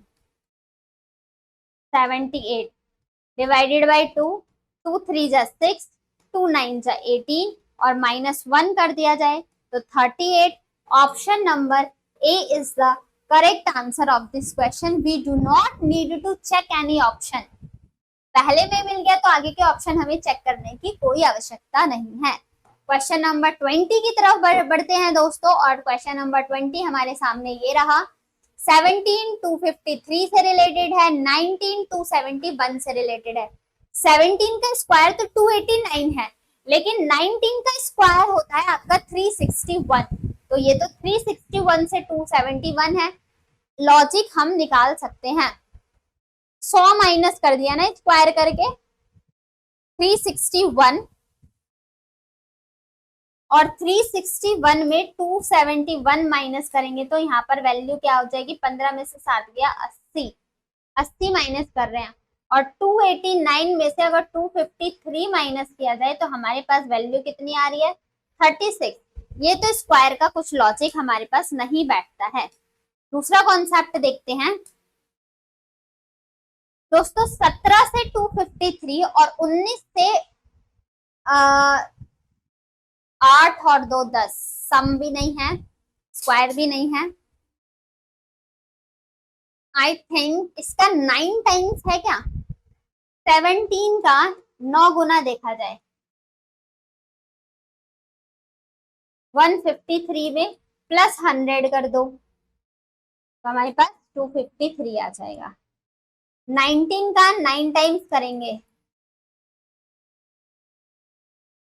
78 डिवाइडेड बाय 2, 2 3 जा 6, 2 9 जा 18 और माइनस 1 कर दिया जाए तो 38। Option number A is the correct answer of this question. We do not need to check any option, पहले में मिल गया तो आगे के ऑप्शन हमें चेक करने की कोई आवश्यकता नहीं है। क्वेश्चन नंबर 20 की तरफ बढ़ते हैं दोस्तों, और क्वेश्चन नंबर 20 हमारे सामने ये रहा। 17 253 से रिलेटेड है, 19 271 से रिलेटेड है। 17 का स्क्वायर तो 289 है, लेकिन 19 का स्क्वायर होता है आपका 361, तो ये तो 361 से 271 है। लॉजिक हम निकाल सकते हैं, 100 माइनस कर दिया ना स्क्वायर करके, 361 और 361 में 271 माइनस करेंगे तो यहाँ पर वैल्यू क्या हो जाएगी, 15 में से 7 गया 80, 80 माइनस कर रहे हैं। और 289 में से अगर 253 माइनस किया जाए तो हमारे पास वैल्यू कितनी आ रही है 36। ये तो स्क्वायर का कुछ लॉजिक हमारे पास नहीं बैठता है। दूसरा कॉन्सेप्ट देखते हैं दोस्तों। 17 से 253 और 19 से 8 और 2 10, सम भी नहीं है स्क्वायर भी नहीं है। आई थिंक इसका 9 टाइम्स है क्या, 17 का 9 गुना देखा जाए 153 में प्लस 100 कर दो तो हमारे पास 253 आ जाएगा। 19 का 9 टाइम्स करेंगे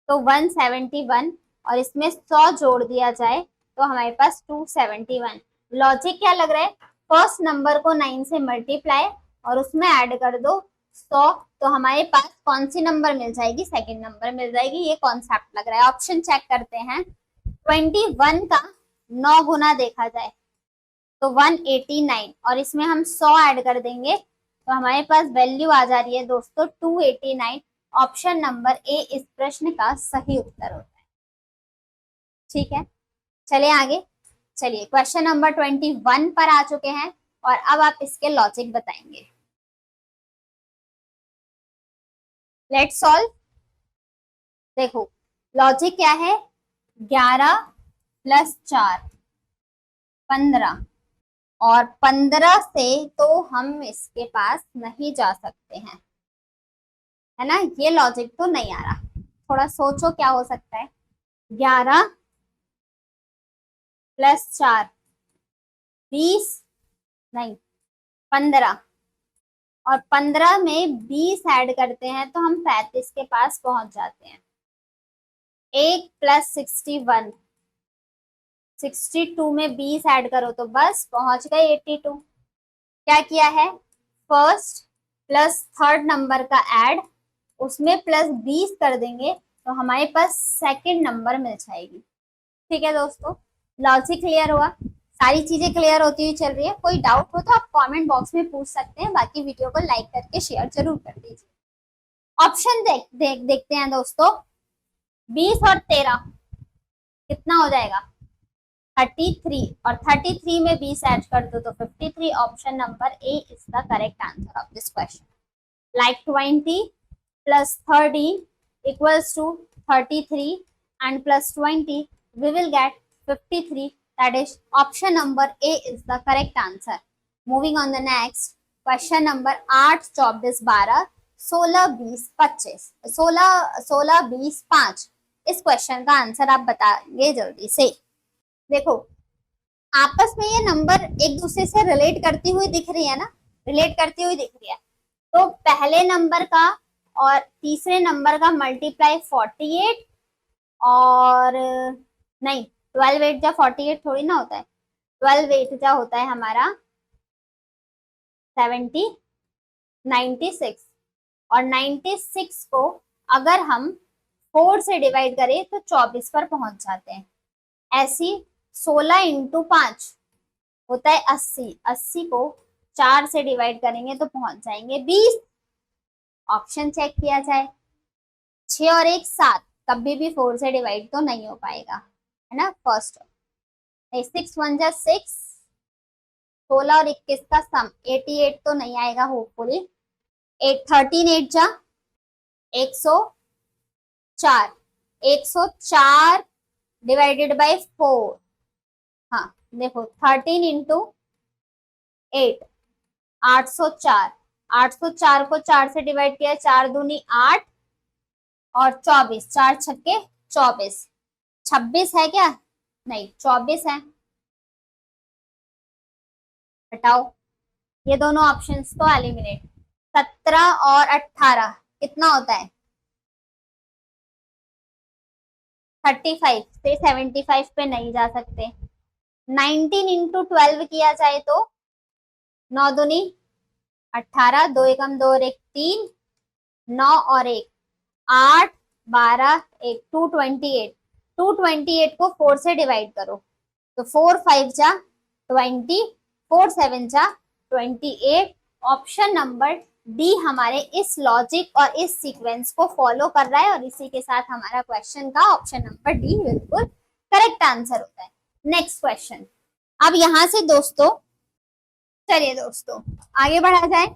तो 171, और इसमें 100 जोड़ दिया जाए तो हमारे पास 271। लॉजिक क्या लग रहा है, फर्स्ट नंबर को 9 से मल्टीप्लाई और उसमें ऐड कर दो 100, तो हमारे पास कौन सी नंबर मिल जाएगी, सेकंड नंबर मिल जाएगी। ये कॉन्सेप्ट लग रहा है। ऑप्शन चेक करते हैं। 21 का 9 गुना देखा जाए तो 189, और इसमें हम 100 ऐड कर देंगे तो हमारे पास वैल्यू आ जा रही है दोस्तों 289। ऑप्शन नंबर ए इस प्रश्न का सही उत्तर होता है। ठीक है, चलिए आगे। चलिए क्वेश्चन नंबर 21 पर आ चुके हैं और अब आप इसके लॉजिक बताएंगे। Let's solve. देखो लॉजिक क्या है, 11 प्लस 4 15, और 15 से तो हम इसके पास नहीं जा सकते हैं, है ना। ये लॉजिक तो नहीं आ रहा, थोड़ा सोचो क्या हो सकता है। 11 प्लस 4 20, नहीं 15, और 15 में 20 ऐड करते हैं तो हम 35 के पास पहुंच जाते हैं। 1 प्लस 61, 62 में 20 ऐड करो तो बस पहुंच गए 82। क्या किया है, फर्स्ट प्लस थर्ड नंबर का ऐड, उसमें प्लस 20 कर देंगे तो हमारे पास सेकंड नंबर मिल जाएगी। ठीक है दोस्तों, लॉजिक क्लियर हुआ, सारी चीजें क्लियर होती हुई चल रही है। कोई डाउट हो तो आप कमेंट बॉक्स में पूछ सकते हैं, बाकी वीडियो को लाइक करके शेयर जरूर कर दीजिए। ऑप्शन देखते हैं दोस्तों। 20 और 13 कितना हो जाएगा, 33, और 33 में 20 ऐड कर दो तो 53। Option number A is the correct answer of this question. Like 20 plus 30 equals to 33 and plus 20 we will get 53. That is option number A is the correct answer. Moving on the next question number 8 24 12 16 20 25 16 20 5। इस क्वेश्चन का आंसर आप बताएंगे जल्दी से। देखो आपस में ये नंबर एक दूसरे से रिलेट करती हुई दिख रही है ना, रिलेट करती हुई दिख रही है। तो पहले नंबर का और तीसरे नंबर का मल्टीप्लाई 48 और नहीं 12 8 जा 48 थोड़ी ना होता है, 12 8 जा होता है हमारा 70 96, और 96 को अगर हम 4 से डिवाइड करें तो 24 पर पहुंच जाते हैं। ऐसी 16 इंटू 5 होता है 80, 80 को 4 से डिवाइड करेंगे तो पहुंच जाएंगे 20। ऑप्शन चेक किया जाए, 6 और 1 7, कभी भी 4 से डिवाइड तो नहीं हो पाएगा, है ना। फर्स्ट 6 1 जा 6, 16 और 21 का सम 88 तो नहीं आएगा होपफुली। 13 8 जा 104, 104 डिवाइडेड बाय 4। हाँ देखो 13 इंटू 8 804, 804 को 4 से डिवाइड किया, 4 दूनी 8 और 24, 4 छक्के 24, 26 है क्या, नहीं 24 है। हटाओ ये दोनों ऑप्शंस को एलिमिनेट। 17 और 18 कितना होता है, 35 से 75 पे नहीं जा सकते। 19 इंटू 12 किया जाए तो 9 दूनी 18, 2 एकम 2 और 1 3, 9 और 1 8, 12 1 228, 228 को 4 से डिवाइड करो तो 4 5 जा 20, 4 7 जा 28। ऑप्शन नंबर डी हमारे इस लॉजिक और इस सीक्वेंस को फॉलो कर रहा है, और इसी के साथ हमारा क्वेश्चन का ऑप्शन नंबर डी बिल्कुल करेक्ट आंसर होता है। नेक्स्ट क्वेश्चन, अब यहां से दोस्तों चलिए दोस्तों आगे बढ़ा जाए,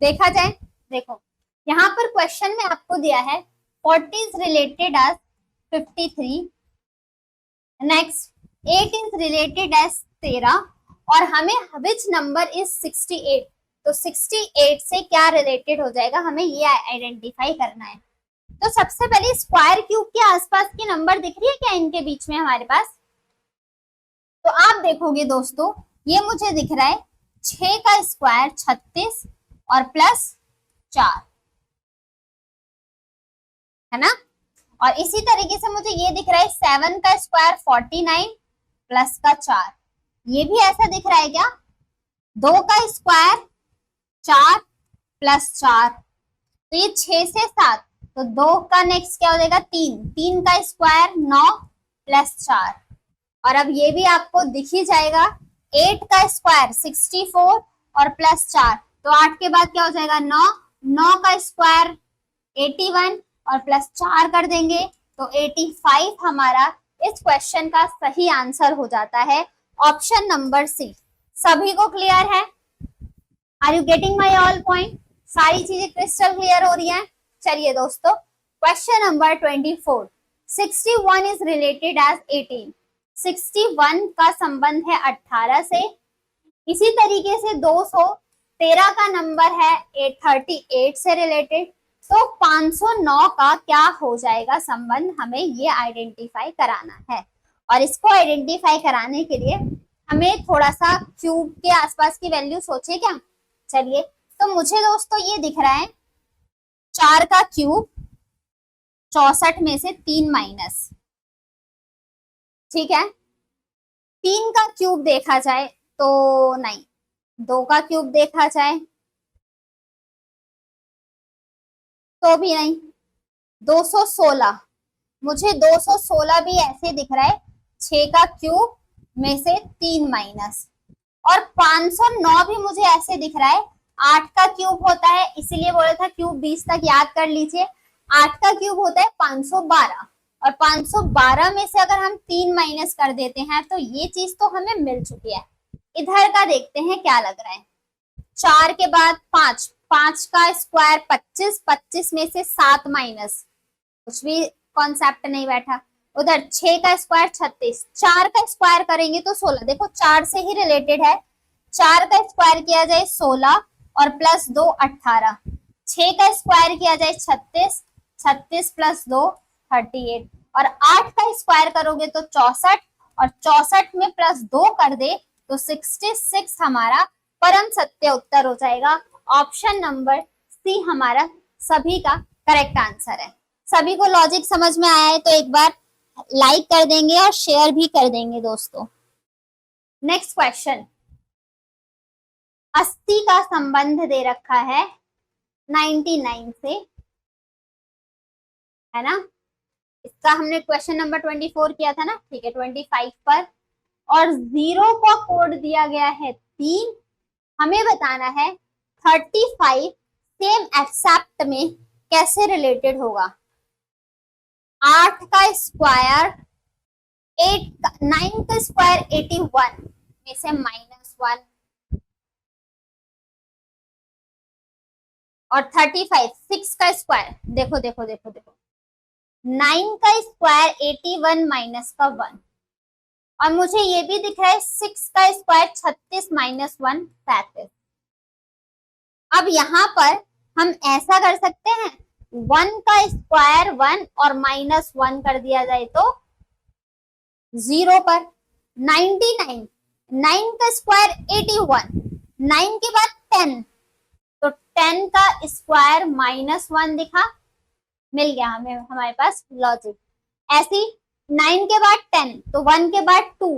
देखा जाए। देखो यहाँ पर क्वेश्चन में आपको दिया है 40 is related as 53, next 8 is related as 13, और हमें which number is 68। तो 68 से क्या रिलेटेड हो जाएगा हमें ये आइडेंटिफाई करना है। तो सबसे पहले स्क्वायर क्यूब के आसपास की नंबर दिख रही है क्या इनके बीच में हमारे पास, तो आप देखोगे दोस्तों ये मुझे दिख रहा है 6 का स्क्वायर 36 और प्लस 4, है ना। और इसी तरीके से मुझे ये दिख रहा है 7 का स्क्वायर 49 प्लस का 4, ये भी ऐसा दिख रहा है क्या, 2 का स्क्वायर 4 प्लस 4, तो ये 6 से 7, तो 2 का नेक्स्ट क्या हो जाएगा 3, 3 का स्क्वायर 9 प्लस 4, और अब ये भी आपको दिख ही जाएगा 8 का स्क्वायर 64 और प्लस 4, तो 8 के बाद क्या हो जाएगा 9, 9 का स्क्वायर 81 और प्लस 4 कर देंगे तो 85 हमारा इस क्वेश्चन का सही आंसर हो जाता है, ऑप्शन नंबर सी। सभी को क्लियर है, are you getting my all point, सारी चीजें क्रिस्टल क्लियर हो रही हैं। चलिए दोस्तों question number 24, 61 is related as 18, 61 का संबंध है 18 से। इसी तरीके से 213 का नंबर है 838 से रिलेटेड, तो 509 का क्या हो जाएगा संबंध, हमें ये आइडेंटिफाई कराना है। और इसको आइडेंटिफाई कराने के लिए हमें थोड़ा सा क्यूब के आसपास की वैल्यू सोचे क्या। चलिए तो मुझे दोस्तों ये दिख रहा है 4 का क्यूब 64 में से 3 माइनस, ठीक है। 3 का क्यूब देखा जाए तो नहीं, 2 का क्यूब देखा जाए तो भी नहीं। 216, मुझे 216 भी ऐसे दिख रहा है, 6 का क्यूब में से 3 माइनस, और 509 भी मुझे ऐसे दिख रहा है, 8 का क्यूब होता है, इसीलिए बोला था क्यूब 20 तक याद कर लीजिए। 8 का क्यूब होता है 512, और 512 में से अगर हम 3 माइनस कर देते हैं तो ये चीज तो हमें मिल चुकी है। इधर का देखते हैं क्या लग रहा है। 4 के बाद 5, 5 का स्क्वायर 25, 25 में से 7 माइनस, कुछ भी कॉन्सेप्ट नहीं बैठा। उधर 6 का स्क्वायर 36, 4 का स्क्वायर करेंगे तो 16, देखो 4 से ही रिलेटेड है। 4 का स्क्वायर किया जाए 16 और प्लस 2 18, 6 का स्क्वायर किया जाए 36, 36 प्लस 2 38, और 8 का स्क्वायर करोगे तो 64, और 64 में प्लस 2 कर दे तो 66 हमारा परम सत्य उत्तर हो जाएगा। ऑप्शन नंबर सी हमारा सभी का करेक्ट आंसर है। सभी को लॉजिक समझ में आया है तो एक बार लाइक कर देंगे और शेयर भी कर देंगे दोस्तों। नेक्स्ट क्वेश्चन, 80 का संबंध दे रखा है 99 से, है ना। इसका हमने क्वेश्चन नंबर 24 किया था ना, ठीक है। 25 पर, और 0 का कोड दिया गया है 3, हमें बताना है 35 सेम एक्सेप्ट में कैसे रिलेटेड होगा। 8 का स्क्वायर 9 का स्क्वायर 81 में से -1, और 35 6 का स्क्वायर, देखो देखो देखो देखो, 9 का स्क्वायर 81 माइनस का 1, और मुझे ये भी दिख रहा है 6 का स्क्वायर 36 माइनस 1 35। अब यहाँ पर हम ऐसा कर सकते हैं, 1 का स्क्वायर 1 और -1 कर दिया जाए तो 0 पर। 99, 9 का स्क्वायर 81, 9 के बाद 10, तो 10 का स्क्वायर -1 दिखा, मिल गया हमें, हमारे पास लॉजिक। ऐसी 9 के बाद 10, तो 1 के बाद 2,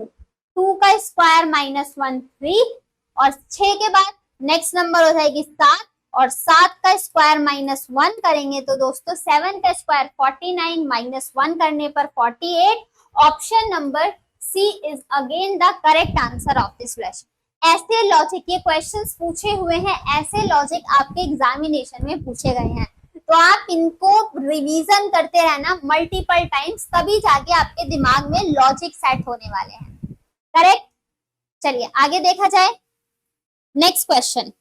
2 का स्क्वायर -1 3, और 6 के बाद नेक्स्ट नंबर हो जाएगी 7, और 7 का स्क्वायर -1 करेंगे तो दोस्तों 7 का स्क्वायर 49, -1 करने पर 48। Option number C is again the correct answer of this question. ऐसे लॉजिक, ये क्वेश्चंस पूछे हुए हैं, ऐसे लॉजिक आपके एग्जामिनेशन में पूछे गए हैं, तो आप इनको रिवीजन करते रहना मल्टीपल टाइम्स, तभी जाके आपके दिमाग में लॉजिक सेट होने वाले हैं। करेक्ट। चलिए आगे देखा जाए। Next question,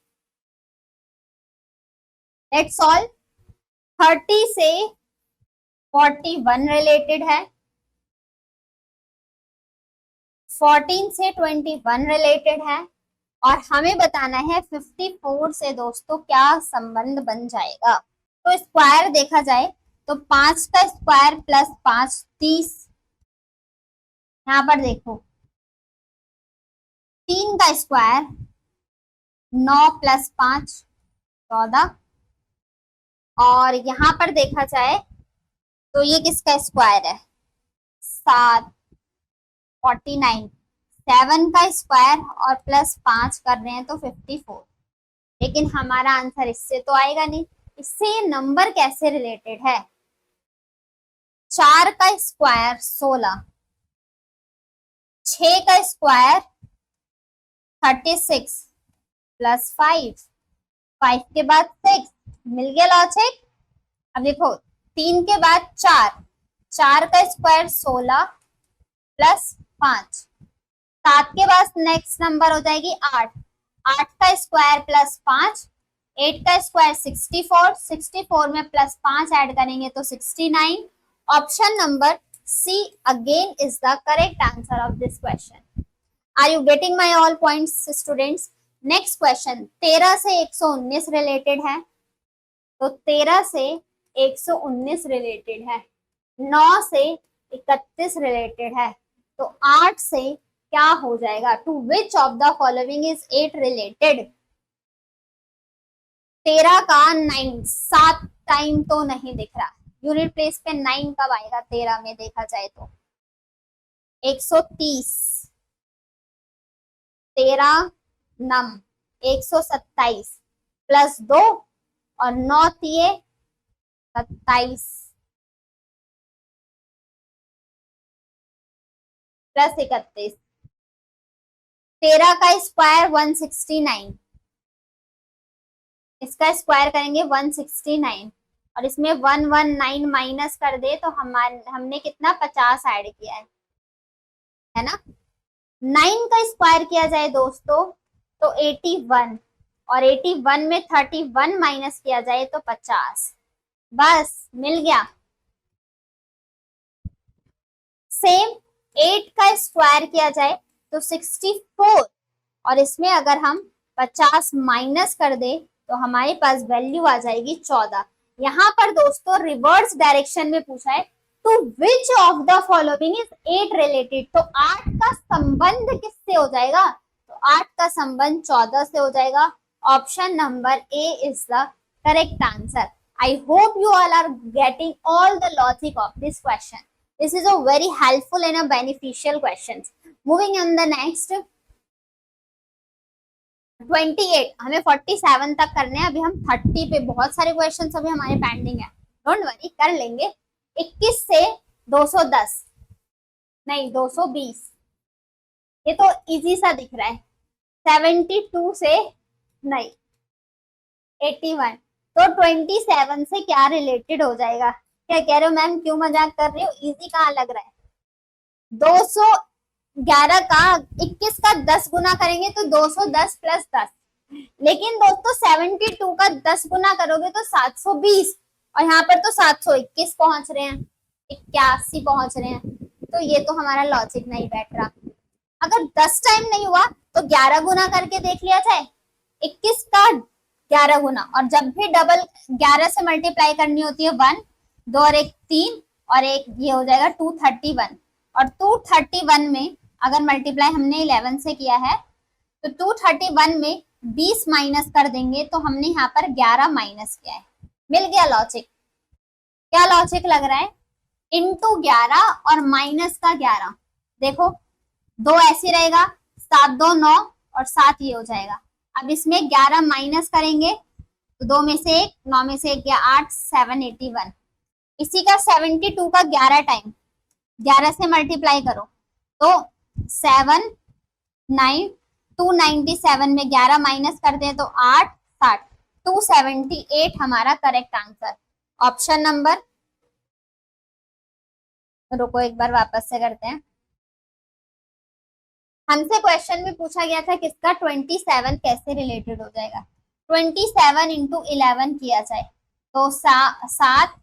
let's solve. 30 से 41 रिलेटेड है, 14 से 21 रिलेटेड है, और हमें बताना है 54 से दोस्तों क्या संबंध बन जाएगा। तो स्क्वायर देखा जाए तो 5 का स्क्वायर प्लस 5 30, यहाँ पर देखो 3 का स्क्वायर 9 प्लस 5 14, और यहाँ पर देखा जाए तो ये किसका स्क्वायर है 7 49, 7 का स्क्वायर और प्लस 5 कर रहे हैं तो 54, लेकिन हमारा आंसर इससे तो आएगा नहीं। इससे ये नंबर कैसे रिलेटेड है। 4 का स्क्वायर 16, 6 का स्क्वायर 36 प्लस 5, 5 के बाद 6, मिल गया लॉजिक। अब देखो 3 के बाद 4, 4 का स्क्वायर 16 प्लस 5, 7 के बाद नेक्स्ट नंबर हो जाएगी 8, 8 का स्क्वायर प्लस 5, 8 का स्क्वायर 64, 64 में प्लस 5 ऐड करेंगे तो 69। Option number C again is the correct answer of this question. Are you getting my all points students. Next question, 13 से 119 रिलेटेड है, तो 13 से 119 रिलेटेड है, 9 से 31 रिलेटेड है, तो 8 से क्या हो जाएगा। To which of the following is 8 related. 13 का 9 7 टाइम तो नहीं दिख रहा, यूनिट प्लेस पे 9 कब आएगा 13 में देखा जाए तो। 130, 13 नम 127 प्लस 2 और 9 तिये 27 प्लस 31, 13 का स्क्वायर 169, इसका स्क्वायर करेंगे 169 और इसमें 119 माइनस कर दे तो हमने कितना 50 ऐड किया है ना। 9 का स्क्वायर किया जाए दोस्तों तो 81 और 81 में 31 माइनस किया जाए तो 50, बस मिल गया। सेम 8 का स्क्वायर किया जाए तो 64 और इसमें अगर हम 50 माइनस कर दे तो हमारे पास वैल्यू आ जाएगी 14। यहाँ पर दोस्तों रिवर्स डायरेक्शन में पूछा है to which of the following is 8 related, तो 8 का संबंध किससे हो जाएगा, तो 8 का संबंध 14 से हो जाएगा। Option number A is the correct answer. I hope you all are getting all the logic of this question. This is a very helpful and a beneficial questions. Moving on the next 28, हमें 47 तक करने हैं, अभी हम 30 पे बहुत सारे क्वेश्चंस अभी हमारे पेंडिंग है, डोंट वरी कर लेंगे। 21 से 210 नहीं 220, ये तो इजी सा दिख रहा है। 72 से नहीं 81, तो 27 से क्या रिलेटेड हो जाएगा, क्या कह रहे हो मैम, क्यों मजाक कर रही हो, इजी कहाँ लग रहा है। 211 का 21 का 10 गुना करेंगे तो 210 प्लस 10, लेकिन दोस्तों 72 का 10 गुना करोगे तो 720 और यहाँ पर तो 721 पहुंच रहे हैं, 81 पहुंच रहे हैं, तो ये तो हमारा लॉजिक नहीं बैठ रहा। अगर 10 टाइम नहीं हुआ तो 11 गुना करके देख लिया जाए, 21 का 11 गुना, और जब भी डबल 11 से मल्टीप्लाई करनी होती है 1, 2 और 1 3 और एक ये हो जाएगा 231, और 231 में अगर मल्टीप्लाई हमने 11 से किया है तो 231 में 20 माइनस कर देंगे तो हमने यहाँ पर 11 माइनस किया है, मिल गया लॉजिक। क्या लॉजिक लग रहा है, इंटू 11 और माइनस का 11, देखो 2 ऐसे रहेगा, 7 2 9 और 7 ये हो जाएगा। अब इसमें 11 माइनस करेंगे तो 2 में से 1, 9 में से 1 गया 8, 7 81, इसी का 72 का 11 टाइम 11 से मल्टीप्लाई करो तो 7 9 297 में 11 माइनस कर दें तो 8 60, 278 हमारा करेक्ट आंसर। ऑप्शन नंबर, रुको एक बार वापस से करते हैं। हमसे क्वेश्चन में पूछा गया था किसका 27 कैसे रिलेटेड हो जाएगा। 27 इंटू 11 किया जाए तो 7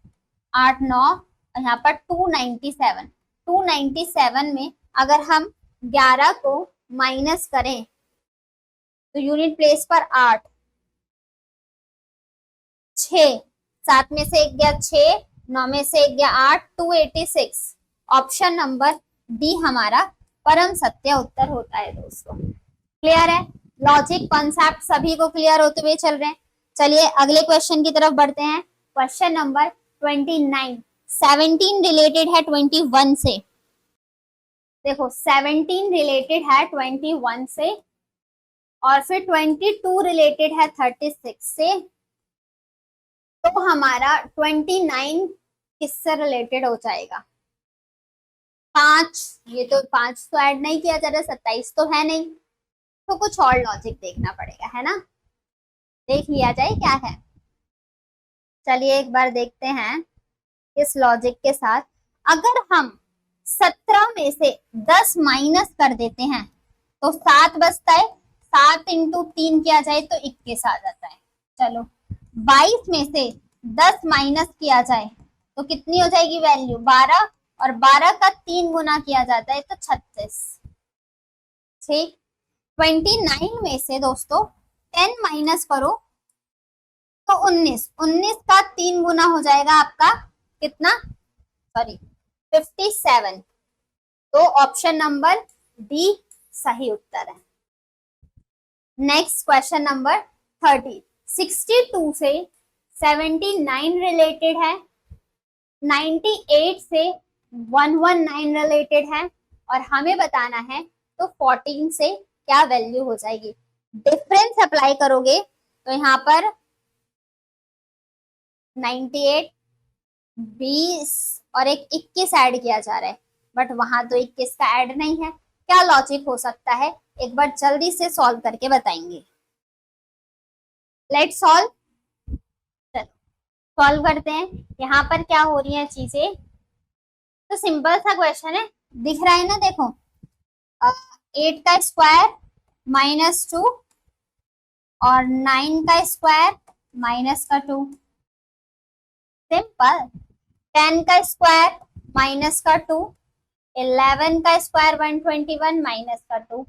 8 9 और यहाँ पर 297, 297 में अगर हम 11 को माइनस करें तो यूनिट प्लेस पर 8, 6 7 में से 1 गया 6, 9 में से 1 गया 8, 286। ऑप्शन नंबर डी हमारा परम सत्य उत्तर होता है दोस्तों। क्लियर है, लॉजिक कॉन्सेप्ट सभी को क्लियर होते हुए चल रहे हैं। चलिए अगले क्वेश्चन की तरफ बढ़ते हैं। क्वेश्चन नंबर 29, 17 रिलेटेड है 21 से। देखो 17 रिलेटेड है 21 से और फिर 22 रिलेटेड है 36 से, तो हमारा 29 किससे रिलेटेड हो जाएगा। 5, ये तो 5 तो ऐड नहीं किया जा रहा, 27 तो है नहीं, तो कुछ और लॉजिक देखना पड़ेगा, है ना। देख लिया जाए क्या है। चलिए एक बार देखते हैं इस लॉजिक के साथ। अगर हम 17 में से 10 माइनस कर देते हैं तो 7 बचता है, 7 इंटू 3 किया जाए तो 21 आ जाता है। चलो 22 में से 10 माइनस किया जाए तो कितनी हो जाएगी वैल्यू 12, और 12 का 3 गुना किया जाता है तो 36। ठीक, 29 में से दोस्तों 10 माइनस करो तो 19, 19 का 3 गुना हो जाएगा आपका कितना, सॉरी 57। तो ऑप्शन नंबर डी सही उत्तर है। नेक्स्ट क्वेश्चन नंबर 30, 62 से 79 रिलेटेड है, 98 से 119 रिलेटेड है और हमें बताना है तो 14 से क्या वैल्यू हो जाएगी। डिफरेंस अप्लाई करोगे तो यहाँ पर 98, 20 और एक 21 ऐड किया जा रहा है, बट वहां तो 21 का ऐड नहीं है। क्या लॉजिक हो सकता है, एक बार जल्दी से सॉल्व करके बताएंगे। Let's solve. सॉल्व करते हैं। यहाँ पर क्या हो रही है चीजें, तो सिंपल सा क्वेश्चन है, दिख रहा है ना, देखो 8 का स्क्वायर -2 और 9 का स्क्वायर -2, सिंपल। 10 का स्क्वायर -2, 11 का स्क्वायर 121 -2।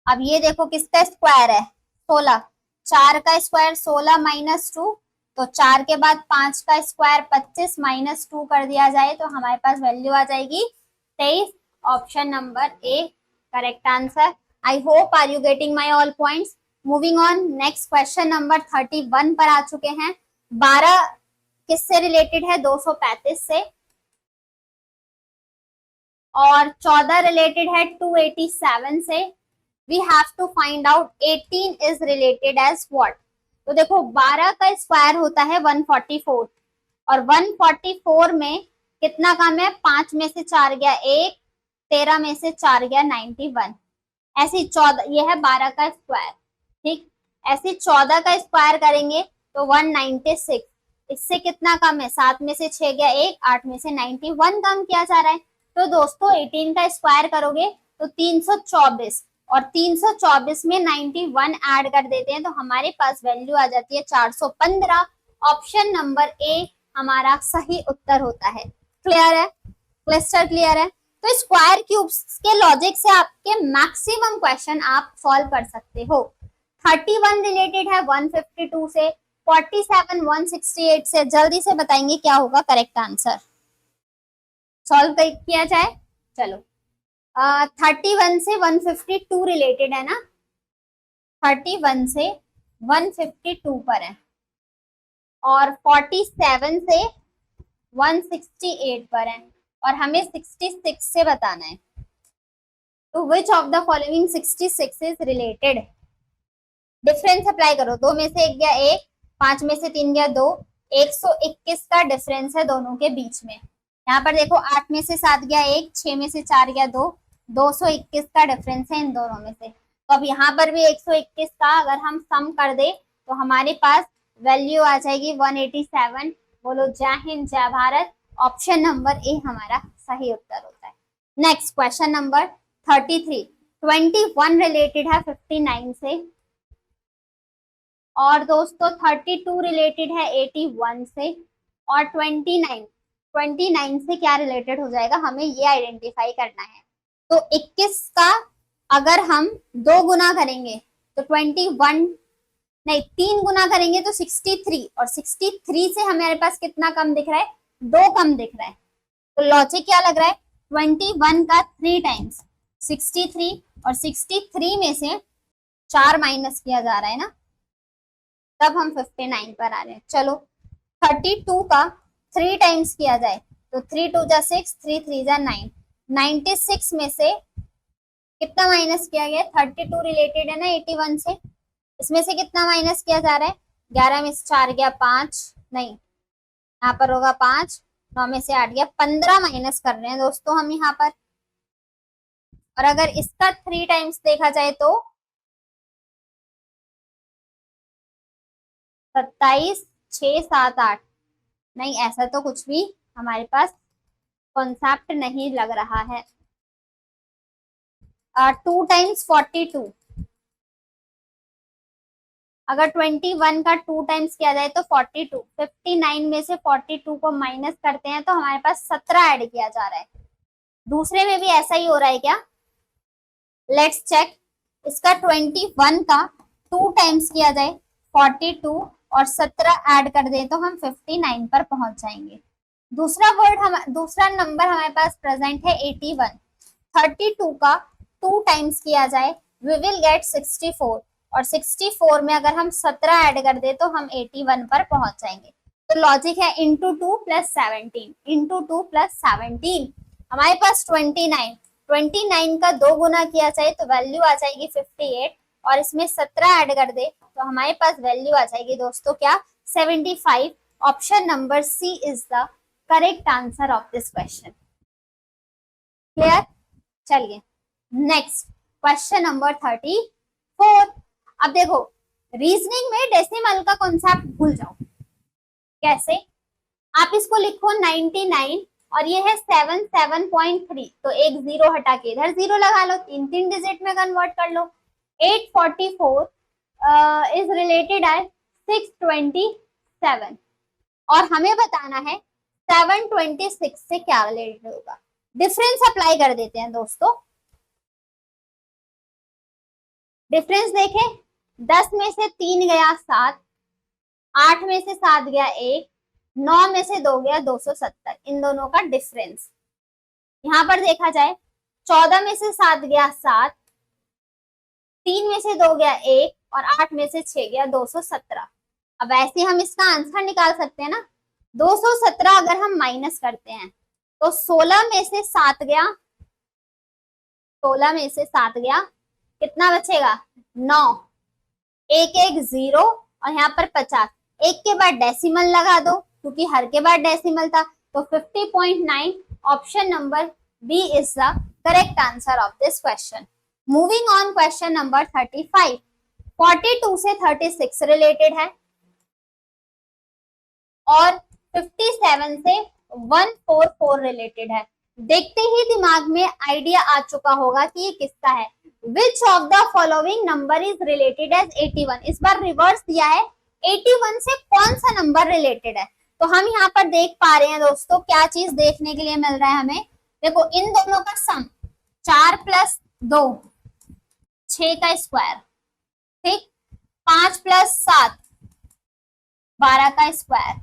अब ये देखो किसका स्क्वायर है, 16। 4 का स्क्वायर 16 -2, तो 4 के बाद 5 का स्क्वायर 25 -2 कर दिया जाए तो हमारे पास वैल्यू आ जाएगी 23। Option number A correct answer. I hope are you getting my all points. Moving on, next question number 31 पर आ चुके हैं। 12 किससे रिलेटेड है, 235 से, और 14 रिलेटेड है 287 से। We have to find out 18 is related as what. तो देखो 12 का स्क्वायर होता है 144, और 144 में कितना कम है, 5 में से 4 गया 1, 13 में से 4 गया 91। ऐसे 14, ये है 12 का स्क्वायर, ठीक। ऐसे 14 का स्क्वायर करेंगे तो 196, इससे कितना कम है, 7 में से 6 गया 1, 8 में से 91 कम किया जा रहा है। तो दोस्तों 18 का स्क्वायर करोगे तो 324, और 324 में 91 ऐड कर देते हैं तो हमारे पास वैल्यू आ जाती है 415। ऑप्शन नंबर ए हमारा सही उत्तर होता है। क्लियर है, क्लिस्टर क्लियर है। तो स्क्वायर क्यूब्स के लॉजिक से आपके मैक्सिमम क्वेश्चन आप सॉल्व कर सकते हो। 31 रिलेटेड है 152 से, 47 168 से। जल्दी से बताएंगे क्या होगा करेक्ट आंसर, सॉल्व किया जाए। चलो 31 से 152 रिलेटेड है ना, 31 से 152 पर है, और 47 से 168 पर है, और हमें 66 से बताना है। तो विच of the following 66 is related. Difference apply करो, 2 में से 1 गया 1, 5 में से 3 गया 2, 121 का डिफरेंस है दोनों के बीच में। यहाँ पर देखो 8 में से 7 गया 1, 6 में से 4 गया 2, 221 का डिफरेंस है इन दोनों में से। तो अब यहाँ पर भी 121 का अगर हम सम कर दे तो हमारे पास वैल्यू आ जाएगी 187। बोलो जय हिंद जय भारत। ऑप्शन नंबर ए हमारा सही उत्तर होता है। नेक्स्ट क्वेश्चन नंबर 33, 21 रिलेटेड है 59 से, और दोस्तों 32 रिलेटेड है 81 से, और 29 से क्या रिलेटेड हो जाएगा, हमें ये आइडेंटिफाई करना है। तो 21 का अगर हम 2 गुना करेंगे तो 21, नहीं 3 गुना करेंगे तो 63, और 63 से हमारे पास कितना कम दिख रहा है, 2 कम दिख रहा है। तो लॉजिक क्या लग रहा है, 21 का 3 टाइम्स 63, और 63 में से 4 माइनस किया जा रहा है ना, तब हम 59 पर आ रहे हैं। चलो 32 का 3 टाइम्स किया जाए तो 3 2 जा 6, 3 3 जा 9, 96 में से कितना माइनस किया गया, 32 रिलेटेड है ना 81 से, इसमें से कितना माइनस किया जा रहा है, 11 में से 4 गया 5, नहीं यहाँ पर होगा 5, 9 में से 8 गया 15 माइनस कर रहे हैं दोस्तों हम यहाँ पर। और अगर इसका 3 टाइम्स देखा जाए तो 27, 6 7 8, नहीं ऐसा तो कुछ भी हमारे पास कॉन्सेप्ट नहीं लग रहा है। 2 टाइम्स 42, अगर 21 का 2 टाइम्स किया जाए तो 42, 59 में से 42 को माइनस करते हैं तो हमारे पास 17 ऐड किया जा रहा है। दूसरे में भी ऐसा ही हो रहा है क्या, लेट्स चेक। इसका 21 का 2 टाइम्स किया जाए 42 और 17 ऐड कर दें तो हम 59 पर पहुंच जाएंगे। दूसरा नंबर हमारे पास प्रेजेंट है 81। 32 का 2 टाइम्स किया जाए वी विल गेट 64, और 64 में अगर हम 17 ऐड कर दे तो हम 81 पर पहुंच जाएंगे। तो लॉजिक है इंटू 2 + 17, इंटू 2 + 17। हमारे पास 29, 29 का 2 गुना किया जाए तो वैल्यू आ जाएगी 58, और इसमें 17 ऐड कर दे तो हमारे पास वैल्यू आ जाएगी दोस्तों क्या, 75। Option number C is the correct answer of this question. Clear? चलिए नेक्स्ट क्वेश्चन नंबर 34। अब देखो रीजनिंग में डेसिमल का कॉन्सेप्ट भूल जाओ। कैसे? आप इसको लिखो 99 और ये है 7.3, तो एक जीरो हटा के इधर जीरो लगा लो, तीन तीन डिजिट में कन्वर्ट कर लो। 844 इज रिलेटेड है 627, और हमें बताना है 726 से क्या रिलेटेड होगा। डिफरेंस अप्लाई कर देते हैं दोस्तों। डिफरेंस देखें, 10 में से 3 गया 7, 8 में से 7 गया 1, 9 में से 2 गया 270, इन दोनों का डिफरेंस। यहां पर देखा जाए 14 में से 7 गया 7, 3 में से 2 गया 1, और 8 में से 6 गया 217। अब ऐसे हम इसका आंसर निकाल सकते हैं ना। 217 अगर हम माइनस करते हैं तो 16 में से 7 गया, 16 में से 7 गया, कितना बचेगा 9, एक एक 0, और यहाँ पर 50, एक के बाद डेसिमल लगा दो क्योंकि हर के बाद डेसिमल था, तो 50.9। Option number B is the correct answer of this question. Moving on question number 35। 42 से 36 रिलेटेड है और 57 से 144 रिलेटेड है। देखते ही दिमाग में आइडिया आ चुका होगा कि ये किसका है। Which of the following number is related as 81। इस बार रिवर्स दिया है, 81 से कौन सा नंबर रिलेटेड है। तो हम यहाँ पर देख पा रहे हैं दोस्तों, क्या चीज देखने के लिए मिल रहा है हमें। देखो इन दोनों का सम 4 + 2 6 का स्क्वायर, ठीक, 5 + 7 12 का स्क्वायर,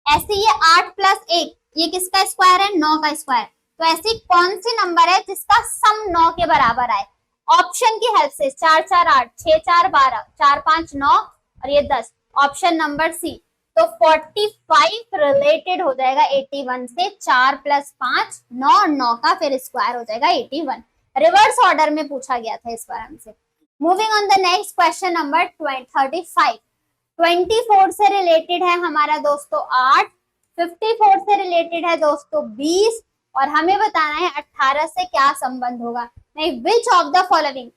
ऐसे ये 8 + 1 ये किसका स्क्वायर है, 9 का स्क्वायर। तो ऐसी कौन सी नंबर है जिसका सम 9 के बराबर आए। ऑप्शन की हेल्प से 4 4 8, 6 4 12, 4 5 9 और ये 10, ऑप्शन नंबर सी। तो 45 रिलेटेड हो जाएगा 81 से, 4 + 5 9 और 9 का फिर स्क्वायर हो जाएगा 81। रिवर्स ऑर्डर में पूछा गया था इस बार हमसे। Moving on the next question number 35। 24 से रिलेटेड है हमारा दोस्तों 8, 54 से रिलेटेड है दोस्तों 20, और हमें बताना है 18 से क्या संबंध होगा। नहीं, विच ऑफ द फॉलोइंग,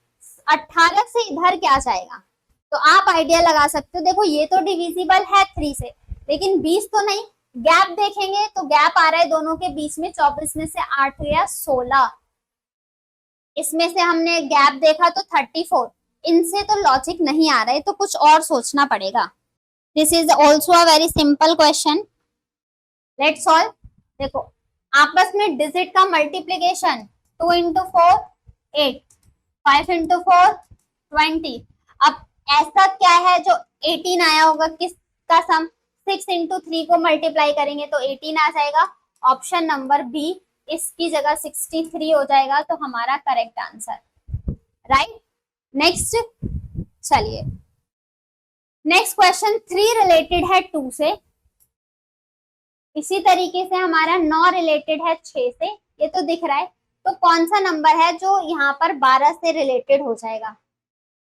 18 से इधर क्या जाएगा, तो आप आइडिया लगा सकते हो। देखो ये तो डिविजिबल है 3 से, लेकिन 20 तो नहीं। गैप देखेंगे तो गैप आ रहा है दोनों के बीच में, 24 में से 8 गया 16, इसमें से हमने गैप देखा तो 34। इनसे तो लॉजिक नहीं आ रहा है, तो कुछ और सोचना पड़ेगा। This is also a very simple question, let's solve. देखो आपस में डिजिट का मल्टीप्लीकेशन 2 × 4 8, 5 × 4 20। अब ऐसा क्या है जो 18 आया होगा, किसका सम, 6 × 3 को मल्टीप्लाई करेंगे तो 18 आ जाएगा। ऑप्शन नंबर बी, इसकी जगह 63 हो जाएगा, तो हमारा करेक्ट आंसर, राइट। नेक्स्ट चलिए, नेक्स्ट क्वेश्चन 3 रिलेटेड है 2 से। इसी तरीके से हमारा 9 रिलेटेड है 6 से, ये तो दिख रहा है। तो कौन सा नंबर है जो यहाँ पर 12 से रिलेटेड हो जाएगा।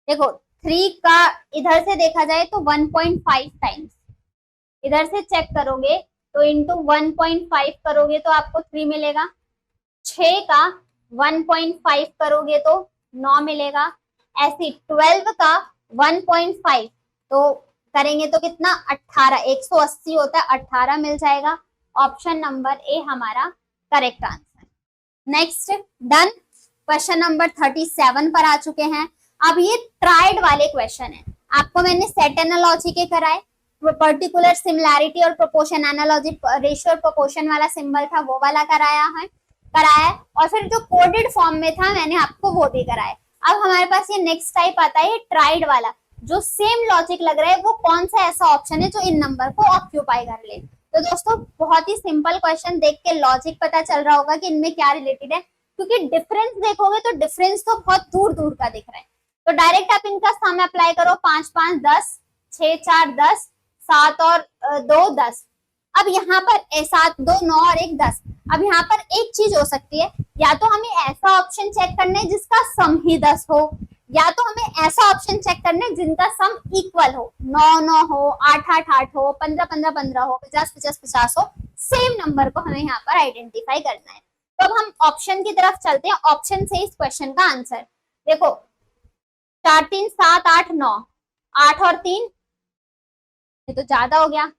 देखो 3 का इधर से देखा जाए तो 1.5 टाइम्स, इधर से चेक करोगे तो इंटू 1.5 करोगे तो आपको 3 मिलेगा। 6 का 1.5 करोगे तो 9 मिलेगा। ऐसे 12 का 1.5 तो करेंगे तो कितना, 18, 180 होता है, 18 मिल जाएगा। ऑप्शन नंबर ए हमारा correct answer. Next done. Question number 37 पर आ चुके हैं। अब ये ट्राइड वाले क्वेश्चन है। आपको मैंने सेट एनालॉजी के कराए, पर्टिकुलर सिमिलैरिटी और प्रोपोर्शन एनालॉजी, रेशियो और प्रोपोर्शन वाला सिंबल था वो वाला कराया है, और फिर जो कोडेड फॉर्म में था मैंने आपको वो भी कराया। अब हमारे पास ये नेक्स्ट टाइप आता है ट्राइड वाला, जो सेम लॉजिक लग रहा है, वो कौन सा ऐसा ऑप्शन है जो इन नंबर को ऑक्यूपाई कर ले। तो दोस्तों बहुत ही सिंपल क्वेश्चन, देख के लॉजिक पता चल रहा होगा कि इनमें क्या रिलेटेड है, क्योंकि डिफरेंस देखोगे तो डिफरेंस तो बहुत दूर दूर का दिख रहा है। तो डायरेक्ट आप इनका सम अप्लाई करो, 5 5 10, 6 4 10, 7 और 2 10, अब यहाँ पर 7 2 9 और 1 10। अब यहाँ पर एक चीज हो सकती है, या तो हमें ऐसा ऑप्शन चेक करना है जिसका सम ही 10 हो, या तो हमें ऐसा ऑप्शन चेक करना है जिनका सम इक्वल हो, 9 9 हो, 8 8 8 हो, 15 15 15 हो, 50 50 50 हो, सेम नंबर को हमें यहाँ पर आइडेंटिफाई करना है। तो अब हम ऑप्शन की तरफ चलते हैं। ऑप्शन से इस क्वेश्चन का आंसर देखो, 4 3 7 8 9, 8 और 3, ये तो ज्यादा हो गया,